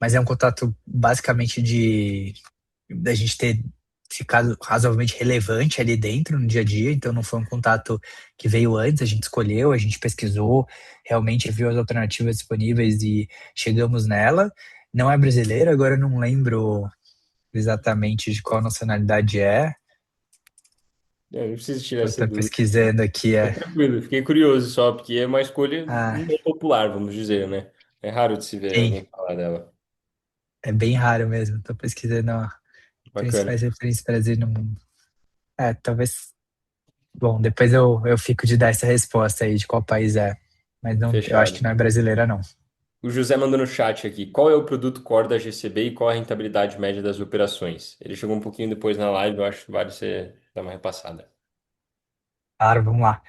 mas é um contato basicamente de da gente ter ficado razoavelmente relevante ali dentro no dia a dia, então não foi um contato que veio antes, a gente escolheu, a gente pesquisou, realmente viu as alternativas disponíveis e chegamos nela. Não é brasileira, agora eu não lembro exatamente de qual nacionalidade é. Não precisa tirar Vou essa estar dúvida. pesquisando aqui. Tá tranquilo, fiquei curioso só, porque é uma escolha Ah, não popular, vamos dizer, né? É raro de se ver sim, alguém falar dela. é bem raro mesmo. Estou pesquisando ó, Bacana. principais referências do Brasil no mundo. Talvez. Bom, depois eu fico de dar essa resposta aí de qual país é. Mas não, eu acho que Fechado. não é brasileira, não. O José mandou no chat aqui. Qual é o produto core da GCB e qual a rentabilidade média das operações? Ele chegou um pouquinho depois na live, eu acho que vale você dar uma repassada. Claro, vamos lá.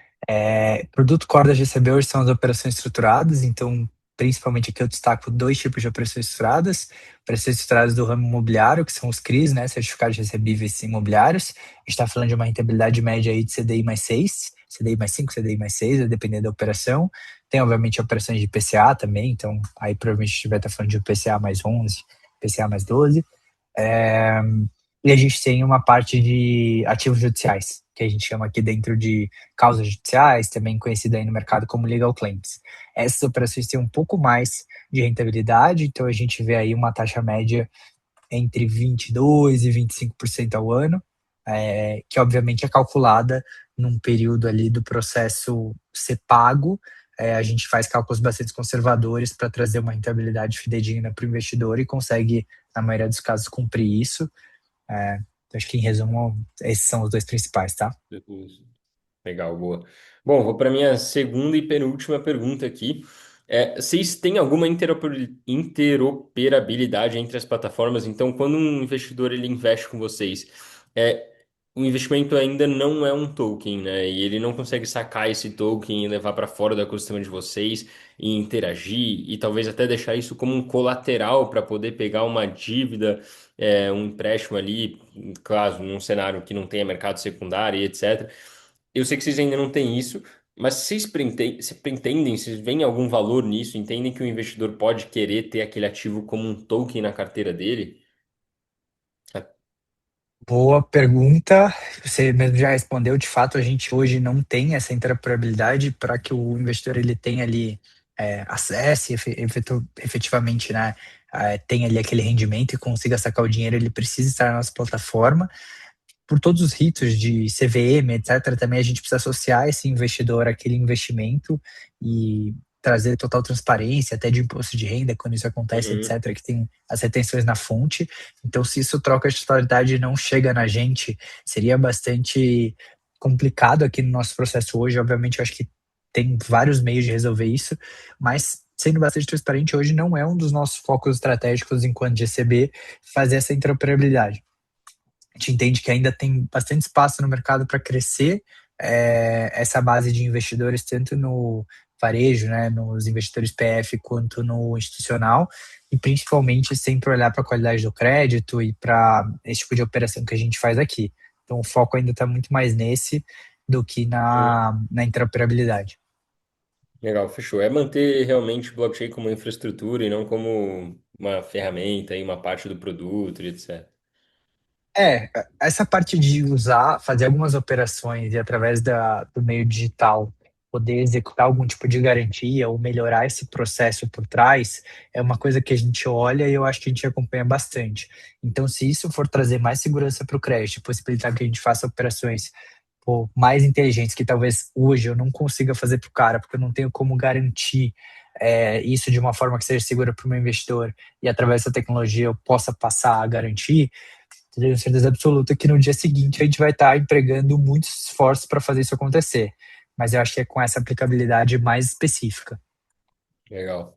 Produto core da GCB hoje são as operações estruturadas, então, principalmente aqui eu destaco dois tipos de operações estruturadas do ramo imobiliário, que são os CRIs, né, Certificados Recebíveis Imobiliários. A gente está falando de uma rentabilidade média aí de CDI mais 6, CDI mais 5, CDI mais 6, a depender da operação. Tem, obviamente, operações de IPCA também, então, aí provavelmente a gente vai estar falando de IPCA mais 11, IPCA mais 12. É, e a gente tem uma parte de ativos judiciais, que a gente chama aqui dentro de causas judiciais, também conhecida aí no mercado como legal claims. Essas operações têm um pouco mais de rentabilidade, então a gente vê aí uma taxa média entre 22% e 25% ao ano, que obviamente é calculada num período ali do processo ser pago. A gente faz cálculos bastante conservadores para trazer uma rentabilidade fidedigna para o investidor e consegue, na maioria dos casos, cumprir isso. Então, acho que, em resumo, esses são os dois principais, tá? Legal, boa. Bom, vou para minha segunda e penúltima pergunta aqui. Vocês têm alguma interoperabilidade entre as plataformas? Então, quando um investidor ele investe com vocês, é, o investimento ainda não é um token, né? E ele não consegue sacar esse token e levar para fora do ecossistema de vocês e interagir e talvez até deixar isso como um colateral para poder pegar uma dívida, um empréstimo ali, claro, num cenário que não tenha mercado secundário e etc. Eu sei que vocês ainda não têm isso, mas se pretendem, vocês veem algum valor nisso? Entendem que o investidor pode querer ter aquele ativo como um token na carteira dele? Boa pergunta. Você mesmo já respondeu. De fato, a gente hoje não tem essa interoperabilidade para que o investidor ele tenha ali acesse efetivamente, né, tenha ali aquele rendimento e consiga sacar o dinheiro. Ele precisa estar na nossa plataforma. Por todos os ritos de CVM, etc., também a gente precisa associar esse investidor àquele investimento e trazer total transparência, até de imposto de renda, quando isso acontece, Uhum. etc., que tem as retenções na fonte. Então, se isso troca de titularidade e não chega na gente, seria bastante complicado aqui no nosso processo hoje. Obviamente, eu acho que tem vários meios de resolver isso, mas sendo bastante transparente, hoje não é um dos nossos focos estratégicos enquanto GCB fazer essa interoperabilidade. A gente entende que ainda tem bastante espaço no mercado para crescer essa base de investidores, tanto no varejo, né, nos investidores PF, quanto no institucional, e principalmente sempre olhar para a qualidade do crédito e para esse tipo de operação que a gente faz aqui. Então, o foco ainda está muito mais nesse do que na interoperabilidade. Legal, fechou. É manter realmente o blockchain como infraestrutura e não como uma ferramenta e uma parte do produto, e etc. Essa parte de usar, fazer algumas operações e através do meio digital poder executar algum tipo de garantia ou melhorar esse processo por trás é uma coisa que a gente olha e eu acho que a gente acompanha bastante. Então, se isso for trazer mais segurança para o crédito, possibilitar que a gente faça operações mais inteligentes que talvez hoje eu não consiga fazer para o cara, porque eu não tenho como garantir isso de uma forma que seja segura para o meu investidor e através dessa tecnologia eu possa passar a garantir, tenho certeza absoluta que no dia seguinte a gente vai estar empregando muitos esforços para fazer isso acontecer. Mas eu acho que é com essa aplicabilidade mais específica. Legal.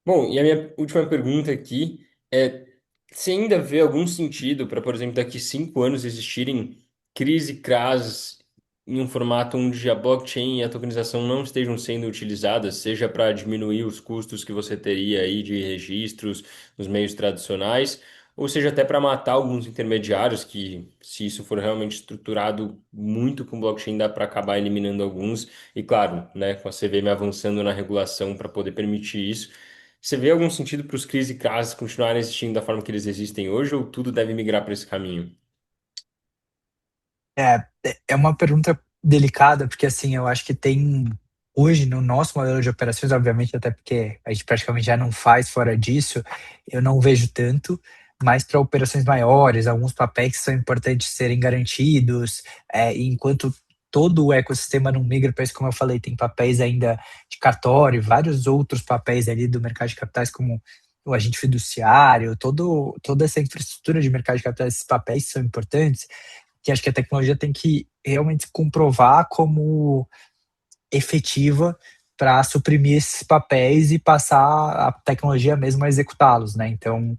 Bom, e a minha última pergunta aqui é: se ainda vê algum sentido para, por exemplo, daqui 5 anos existirem crise CRAs em um formato onde a blockchain e a tokenização não estejam sendo utilizadas, seja para diminuir os custos que você teria aí de registros nos meios tradicionais, ou seja até para matar alguns intermediários que, se isso for realmente estruturado muito com blockchain, dá para acabar eliminando alguns, e claro, né, com a CVM avançando na regulação para poder permitir isso. Você vê algum sentido para os CRIs e CRAs continuarem existindo da forma que eles existem hoje, ou tudo deve migrar para esse caminho? É uma pergunta delicada, porque assim, eu acho que tem hoje no nosso modelo de operações, obviamente, até porque a gente praticamente já não faz fora disso, eu não vejo tanto, mas para operações maiores, alguns papéis que são importantes serem garantidos, enquanto todo o ecossistema não migra para isso, como eu falei, tem papéis ainda de cartório, vários outros papéis ali do mercado de capitais, como o agente fiduciário, toda essa infraestrutura de mercado de capitais, esses papéis são importantes, que acho que a tecnologia tem que realmente se comprovar como efetiva para suprimir esses papéis e passar a tecnologia mesmo a executá-los, né? Então,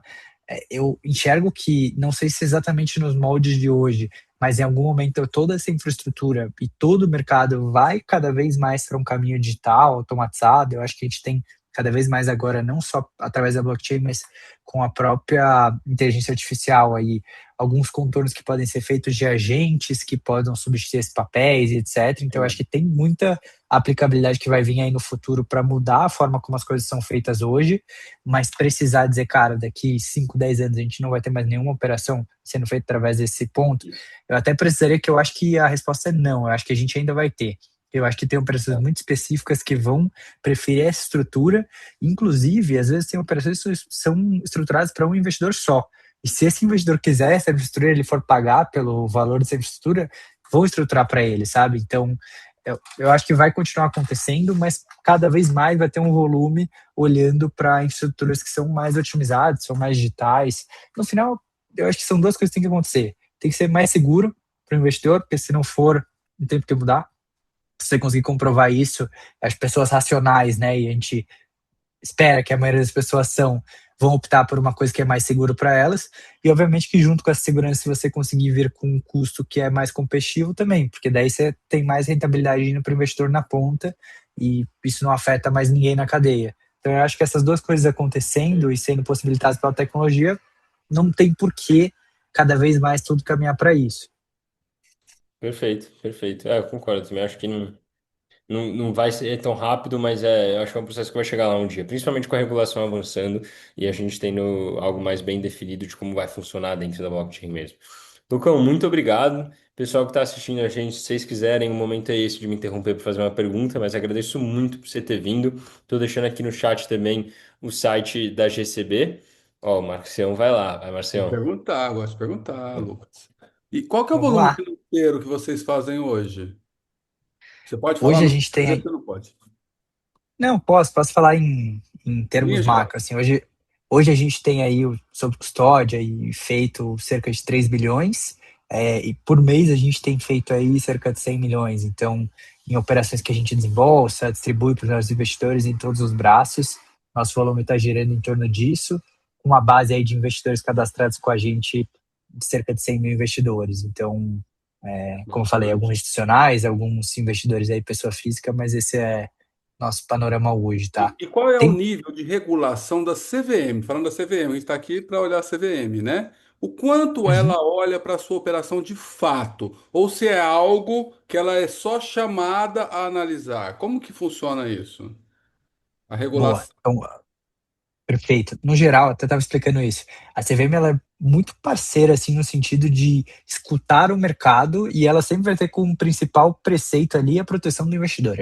eu enxergo que, não sei se exatamente nos moldes de hoje, mas em algum momento toda essa infraestrutura e todo o mercado vai cada vez mais para um caminho digital, automatizado. Eu acho que a gente tem cada vez mais agora, não só através da blockchain, mas com a própria inteligência artificial aí, alguns contornos que podem ser feitos de agentes que podem substituir esses papéis e etc. Então, eu acho que tem muita aplicabilidade que vai vir aí no futuro para mudar a forma como as coisas são feitas hoje, mas precisar dizer, cara, daqui 5 10 anos a gente não vai ter mais nenhuma operação sendo feita através desse ponto, eu até precisaria que eu acho que a resposta é não, eu acho que a gente ainda vai ter. Eu acho que tem operações muito específicas que vão preferir essa estrutura, inclusive, às vezes tem operações que são estruturadas para um investidor só. E se esse investidor quiser essa infraestrutura, ele for pagar pelo valor dessa infraestrutura, vou estruturar para ele, sabe? Então, eu acho que vai continuar acontecendo, mas cada vez mais vai ter um volume olhando para infraestruturas que são mais otimizadas, são mais digitais. No final, eu acho que são duas coisas que têm que acontecer. Tem que ser mais seguro para o investidor, porque se não for, não tem por que mudar. Se você conseguir comprovar isso, as pessoas racionais, né, e a gente espera que a maioria das pessoas vão optar por uma coisa que é mais seguro para elas, e obviamente que junto com essa segurança, se você conseguir vir com um custo que é mais competitivo também, porque daí você tem mais rentabilidade indo para o investidor na ponta, e isso não afeta mais ninguém na cadeia. Então eu acho que essas duas coisas acontecendo e sendo possibilitadas pela tecnologia, não tem por que cada vez mais tudo caminhar para isso. Perfeito, perfeito. Eu concordo também. Acho que não vai ser tão rápido, mas eu acho que é um processo que vai chegar lá um dia, principalmente com a regulação avançando e a gente tendo algo mais bem definido de como vai funcionar dentro da blockchain mesmo. Lucão, muito obrigado. Pessoal que está assistindo a gente, se vocês quiserem, o momento é esse de me interromper para fazer uma pergunta, mas agradeço muito por você ter vindo. Estou deixando aqui no chat também o site da GCB. Ó, o Marcião vai lá, vai, Vou Marcião. perguntar, gosto de perguntar, Lucas. E qual que é o Vamos volume lá. financeiro que vocês fazem hoje? Você pode falar, Hoje a não, gente às tem vezes aí. você não pode. Não, posso falar em termos Linha geral. macro. Assim, hoje a gente tem aí, sob custódia, e feito cerca de 3 bilhões, e por mês a gente tem feito aí cerca de 100 milhões. Então, em operações que a gente desembolsa, distribui para os nossos investidores em todos os braços, nosso volume está girando em torno disso, com uma base aí de investidores cadastrados com a gente de cerca de 100 mil investidores. Então, como eu falei, alguns Bastante. institucionais, alguns investidores aí, pessoa física, mas esse é nosso panorama hoje, tá? E qual é o Tem, nível de regulação da CVM? Falando da CVM, a gente está aqui para olhar a CVM, né? O quanto uhum, ela olha para a sua operação de fato? Ou se é algo que ela é só chamada a analisar? Como que funciona isso? A boa. regulação. Então, perfeito. No geral, até estava explicando isso. A CVM ela é muito parceira, assim, no sentido de escutar o mercado e ela sempre vai ter como principal preceito ali a proteção do investidor.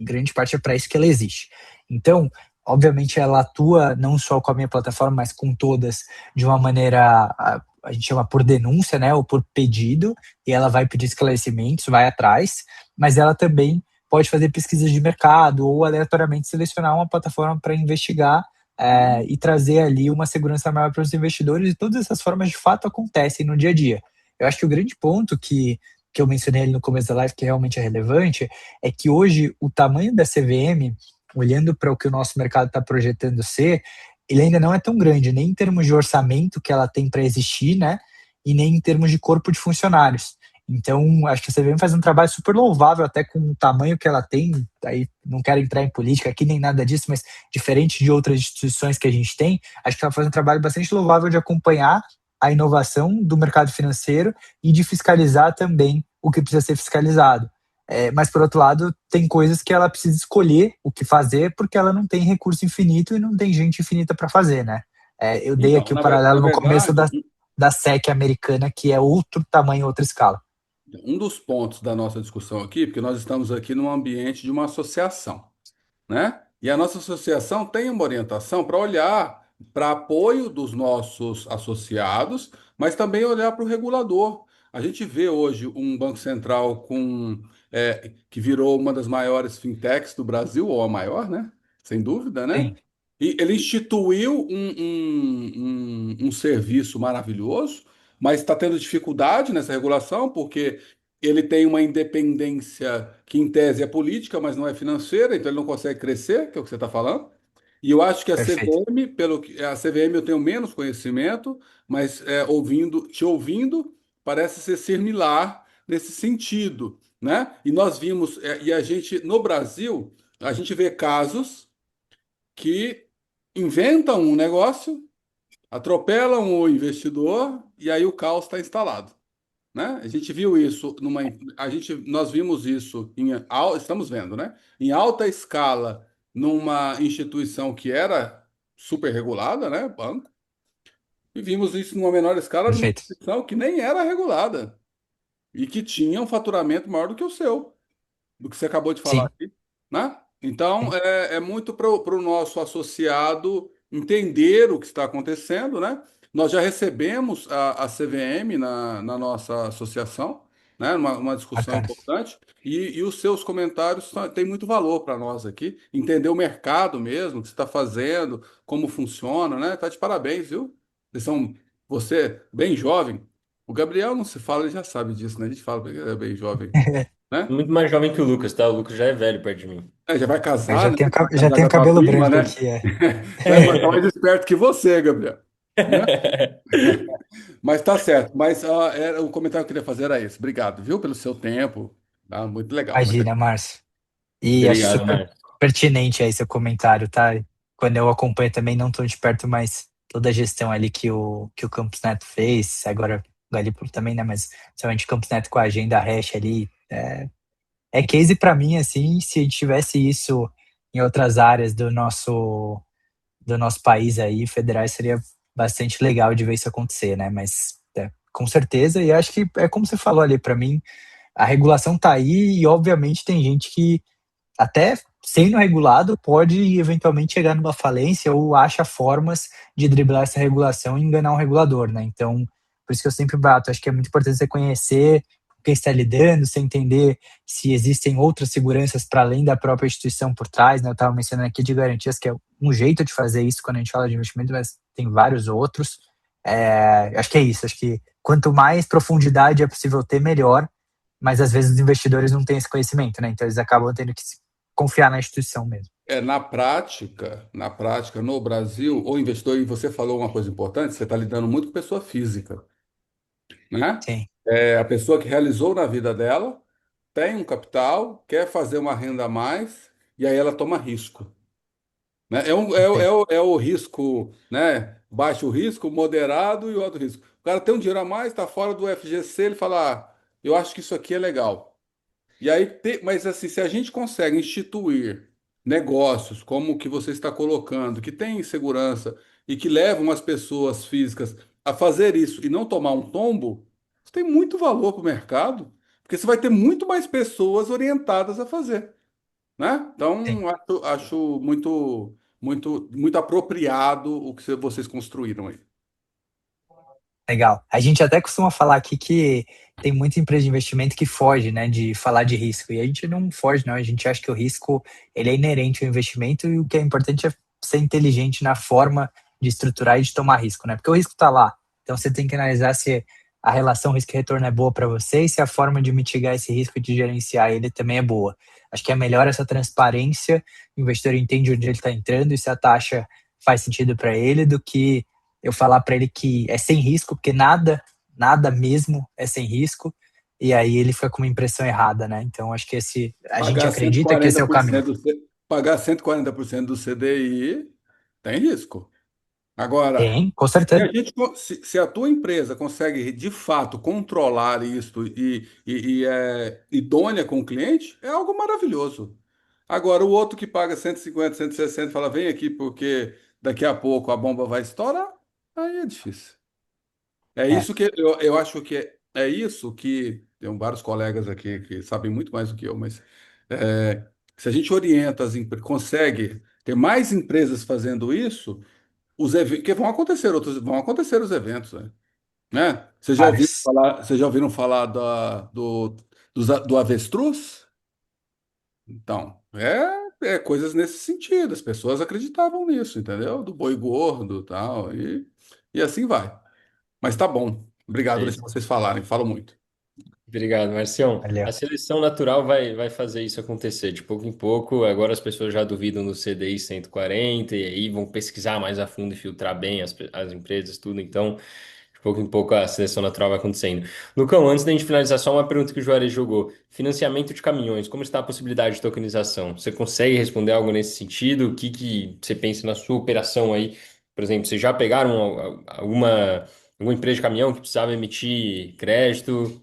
Grande parte é para isso que ela existe. Então, obviamente, ela atua não só com a minha plataforma, mas com todas de uma maneira, a gente chama por denúncia, né, ou por pedido, e ela vai pedir esclarecimentos, vai atrás, mas ela também pode fazer pesquisas de mercado ou aleatoriamente selecionar uma plataforma para investigar e trazer ali uma segurança maior para os investidores, e todas essas formas de fato acontecem no dia a dia. Eu acho que o grande ponto que eu mencionei ali no começo da live, que realmente é relevante, é que hoje o tamanho da CVM, olhando para o que o nosso mercado está projetando ser, ele ainda não é tão grande, nem em termos de orçamento que ela tem para existir, né? E nem em termos de corpo de funcionários. Então, acho que a CVM faz um trabalho super louvável, até com o tamanho que ela tem. Aí não quero entrar em política aqui nem nada disso, mas diferente de outras instituições que a gente tem, acho que ela faz um trabalho bastante louvável de acompanhar a inovação do mercado financeiro e de fiscalizar também o que precisa ser fiscalizado. Mas, por outro lado, tem coisas que ela precisa escolher o que fazer, porque ela não tem recurso infinito e não tem gente infinita para fazer, né? Eu dei Então, aqui o na paralelo no começo verdade, da SEC americana, que é outro tamanho, outra escala. um dos pontos da nossa discussão aqui, porque nós estamos aqui num ambiente de uma associação, né? E a nossa associação tem uma orientação para olhar para apoio dos nossos associados, mas também olhar para o regulador. A gente vê hoje um Banco Central que virou uma das maiores fintechs do Brasil, ou a maior, né? Sem dúvida, né? Sim, E ele instituiu um serviço maravilhoso, mas está tendo dificuldade nessa regulação, porque ele tem uma independência que, em tese, é política, mas não é financeira, então ele não consegue crescer, que é o que você está falando. E eu acho que a perfeito. CVM, a CVM eu tenho menos conhecimento, mas te ouvindo, parece ser similar nesse sentido, né? E nós vimos, e a gente, no Brasil, a gente vê casos que inventam um negócio, atropelam o investidor e aí o caos está instalado, né? A gente viu isso nós vimos isso estamos vendo, né? Em alta escala numa instituição que era super regulada, né? Banco, e vimos isso numa menor escala numa Perfeito. instituição que nem era regulada e que tinha um faturamento maior do que o seu, do que você acabou de falar Sim, aqui, né? Então, sim, é muito para o nosso associado entender o que está acontecendo, né? Nós já recebemos a CVM na nossa associação, né? Uma discussão bacana. importante, e os seus comentários têm muito valor para nós aqui, entender o mercado mesmo, o que você está fazendo, como funciona, né? Tá de parabéns, viu? Você, bem jovem, o Gabriel não se fala, ele já sabe disso, né? A gente fala que ele é bem jovem, né? Muito mais jovem que o Lucas, tá? O Lucas já é velho perto de mim. Já vai Eu casar, né? Vai já casar com tenho a tua cabelo prima, branco né? aqui, é. Então tá mais esperto que você, Gabriel. Né? Mas tá certo. Mas o comentário que eu queria fazer era esse. Obrigado, viu, pelo seu tempo. Tá? Muito legal, muito Imagina, legal. Márcio. E acho Obrigado, super Márcio. pertinente aí seu comentário, tá? Quando eu acompanho também, não tão de perto, mas toda a gestão ali que o Campus Neto fez, agora o Galípolo também, né? Mas somente o Campus Neto com a agenda hash ali, é case para mim, assim, se a gente tivesse isso em outras áreas do nosso país aí, federais, seria bastante legal de ver isso acontecer, né? Mas com certeza. E acho que é como você falou ali, para mim, a regulação tá aí e obviamente tem gente que até sendo regulado pode eventualmente chegar numa falência ou acha formas de driblar essa regulação e enganar um regulador, né? Então, por isso que eu sempre bato, acho que é muito importante você conhecer quem está lidando, você entender se existem outras seguranças para além da própria instituição por trás, né? Eu estava mencionando aqui de garantias, que é um jeito de fazer isso quando a gente fala de investimento, mas tem vários outros. Acho que é isso, acho que quanto mais profundidade é possível ter, melhor, mas às vezes os investidores não têm esse conhecimento, né? Então eles acabam tendo que confiar na instituição mesmo. Na prática, no Brasil, o investidor, e você falou uma coisa importante, você está lidando muito com pessoa física, né? Sim, É a pessoa que realizou na vida dela, tem um capital, quer fazer uma renda a mais, e aí ela toma risco, né? perfeito. É o risco, né? Baixo risco, moderado e o alto risco. O cara tem um dinheiro a mais, está fora do FGC, ele fala, eu acho que isso aqui é legal. E aí, mas assim, se a gente consegue instituir negócios como o que você está colocando, que tem segurança e que levam as pessoas físicas a fazer isso e não tomar um tombo, isso tem muito valor para o mercado, porque você vai ter muito mais pessoas orientadas a fazer, né? Sim. Então, acho muito apropriado o que vocês construíram aí. Legal. A gente até costuma falar aqui que tem muita empresa de investimento que foge, né, de falar de risco. E a gente não foge, não. A gente acha que o risco ele é inerente ao investimento e o que é importante é ser inteligente na forma de estruturar e de tomar risco, né? Porque o risco está lá. Então você tem que analisar se a relação risco-retorno é boa para você e se a forma de mitigar esse risco e de gerenciar ele também é boa. Acho que é melhor essa transparência, o investidor entende onde ele está entrando e se a taxa faz sentido para ele do que eu falar para ele que é sem risco, porque nada mesmo é sem risco, e aí ele fica com uma impressão errada, né? Então acho que esse a gente Pagar cento e acredita que esse quarenta é o por caminho. cento pagar 140% do CDI tem risco. Agora, Tem, com se certeza. se a tua empresa consegue de fato controlar isso e é idônea com o cliente, é algo maravilhoso. Agora, o outro que paga 150, 160 e fala, vem aqui porque daqui a pouco a bomba vai estourar, aí é difícil. É É, isso que eu acho que é isso que tem vários colegas aqui que sabem muito mais do que eu, mas se a gente orienta as empresas, consegue ter mais empresas fazendo isso, os eventos, que vão acontecer os eventos, né? vários. Vocês já ouviram falar do avestruz? Então, é coisas nesse sentido. As pessoas acreditavam nisso, entendeu? Do boi gordo, e tal, e assim vai. Mas tá bom. Obrigado por deixar Perfeito. vocês falarem. Falo muito. Obrigado, Marcião. A Valeu. seleção natural vai fazer isso acontecer de pouco em pouco. Agora as pessoas já duvidam do CDI 140 e aí vão pesquisar mais a fundo e filtrar bem as empresas, tudo. Então, de pouco em pouco a seleção natural vai acontecendo. Lucão, antes da gente finalizar, só uma pergunta que o Juarez jogou. Financiamento de caminhões, como está a possibilidade de tokenização? Você consegue responder algo nesse sentido? O que que você pensa na sua operação aí? Por exemplo, vocês já pegaram alguma empresa de caminhão que precisava emitir crédito?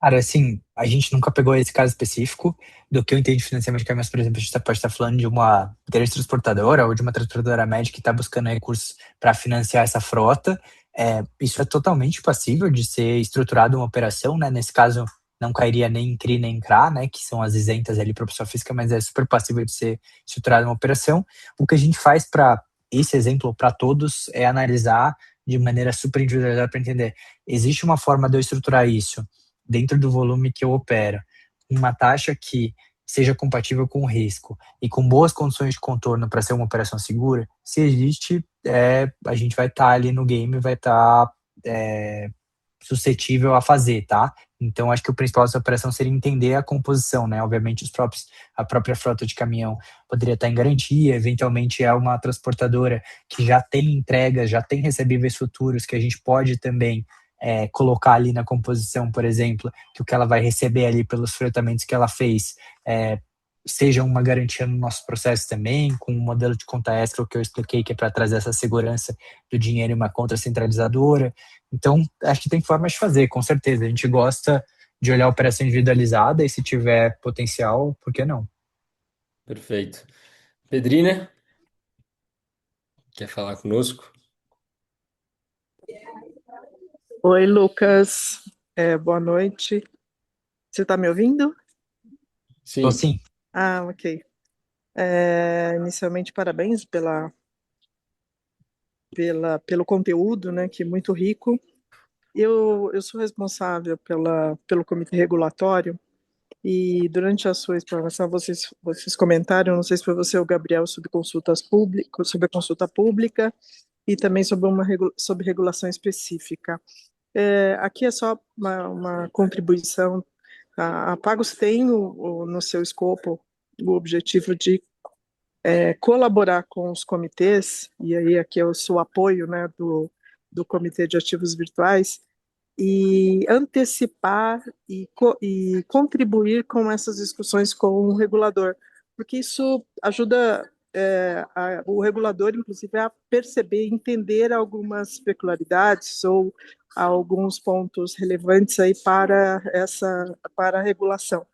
Cara, assim, a gente nunca pegou esse caso específico do que eu entendo de financiamento de caminhões, por exemplo, a gente pode estar falando de uma grande transportadora ou de uma transportadora média que está buscando recursos para financiar essa frota. Isso é totalmente passível de ser estruturado uma operação, né? Nesse caso, não cairia nem em CRI nem em CRA, né? Que são as isentas ali para a pessoa física, mas é super passível de ser estruturada uma operação. O que a gente faz para esse exemplo, para todos, é analisar de maneira super individualizada para entender. Existe uma forma de eu estruturar isso dentro do volume que eu opero, uma taxa que seja compatível com o risco e com boas condições de contorno para ser uma operação segura, se existe, a gente vai estar ali no game, vai estar suscetível a fazer, tá? Então, acho que o principal dessa operação seria entender a composição, né? Obviamente, a própria frota de caminhão poderia estar em garantia, eventualmente é uma transportadora que já tem entregas, já tem recebíveis futuros, que a gente pode também colocar ali na composição, por exemplo, que o que ela vai receber ali pelos fretamentos que ela fez seja uma garantia no nosso processo também, com o modelo de conta extra que eu expliquei, que é para trazer essa segurança do dinheiro em uma conta centralizadora. Então, acho que tem formas de fazer, com certeza. A gente gosta de olhar a operação individualizada e se tiver potencial, por que não? Perfeito. Pedrina, quer falar conosco? Oi, Lucas. Boa noite. Você está me ouvindo? Tô Sim. sim. Ah, ok. Inicialmente, parabéns pelo conteúdo, né, que é muito rico. Eu sou responsável pelo comitê regulatório e durante a sua explanação vocês comentaram, não sei se foi você ou o Gabriel, sobre consultas públicas, sobre a consulta pública e também sobre sobre regulação específica. Aqui é só uma contribuição. A Pagos tem no seu escopo o objetivo de colaborar com os comitês, e aí aqui é o seu apoio, né, do Comitê de Ativos Virtuais, e antecipar e contribuir com essas discussões com o regulador, porque isso ajuda o regulador, inclusive, a perceber, entender algumas peculiaridades ou alguns pontos relevantes aí para a regulação.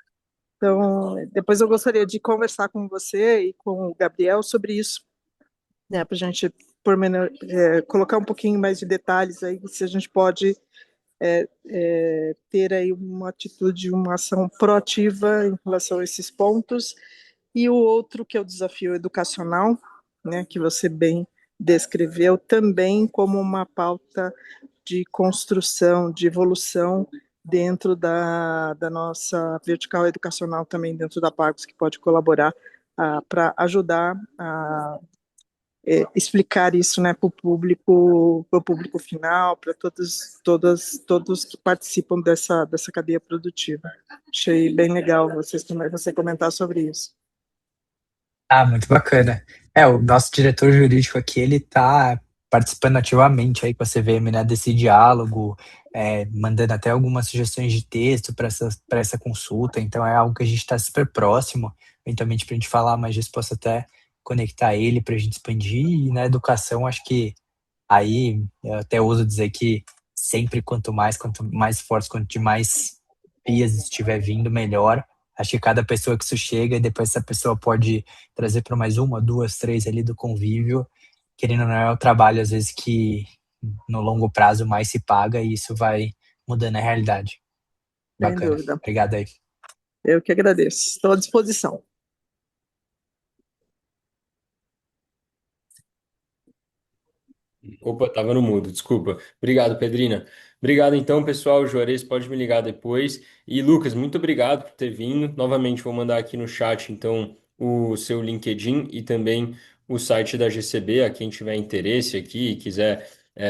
Então, depois eu gostaria de conversar com você e com o Gabriel sobre isso, né, para a gente colocar um pouquinho mais de detalhes aí, se a gente pode ter aí uma atitude, uma ação proativa em relação a esses pontos. E o outro, que é o desafio educacional, né, que você bem descreveu, também como uma pauta de construção, de evolução dentro da nossa vertical educacional, também dentro da Pagos, que pode colaborar para ajudar a explicar isso, né, para o público final, para todos que participam dessa cadeia produtiva. Achei bem legal você comentar sobre isso. Ah, muito bacana. O nosso diretor jurídico aqui, ele tá participando ativamente aí com a CVM, né, desse diálogo, mandando até algumas sugestões de texto para essa consulta, então é algo que a gente está super próximo, eventualmente para a gente falar mais disso, posso até conectar ele para a gente expandir, e na educação, acho que aí eu até ouso dizer que sempre quanto mais forte, quanto de mais vias estiver vindo, melhor. Acho que cada pessoa que isso chega e depois essa pessoa pode trazer para mais uma, duas, três ali do convívio. Querendo ou não, é o trabalho às vezes que no longo prazo mais se paga e isso vai mudando a realidade. Sem Bacana. dúvida. Obrigado aí. Eu que agradeço. Estou à disposição. Opa, tava no mudo, desculpa. Obrigado, Pedrina. Obrigado então, pessoal. O Juarez pode me ligar depois. E Lucas, muito obrigado por ter vindo. Novamente vou mandar aqui no chat então o seu LinkedIn e também o site da GCB, a quem tiver interesse aqui e quiser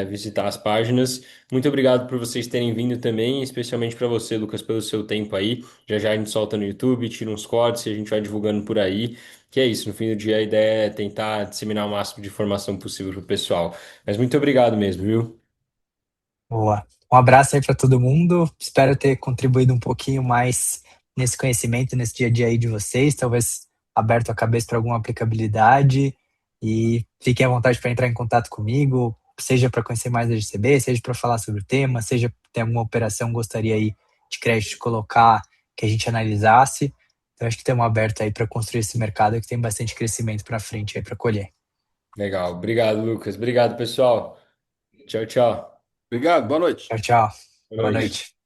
visitar as páginas. Muito obrigado por vocês terem vindo também, especialmente para você, Lucas, pelo seu tempo aí. Já já a gente solta no YouTube, tira uns cortes e a gente vai divulgando por aí. Que é isso, no fim do dia a ideia é tentar disseminar o máximo de informação possível para o pessoal. Mas muito obrigado mesmo, viu? Boa. Um abraço aí para todo mundo. Espero ter contribuído um pouquinho mais nesse conhecimento, nesse dia a dia aí de vocês, talvez aberto a cabeça para alguma aplicabilidade. E fiquem à vontade para entrar em contato comigo, seja para conhecer mais da GCB, seja para falar sobre o tema, seja ter alguma operação que gostaria aí de crédito colocar que a gente analisasse. Então acho que estamos abertos aí para construir esse mercado que tem bastante crescimento para frente aí para colher. Legal. Obrigado, Lucas. Obrigado, pessoal. Tchau, tchau. Obrigado, boa noite. Tchau, tchau. Boa Boa noite. noite.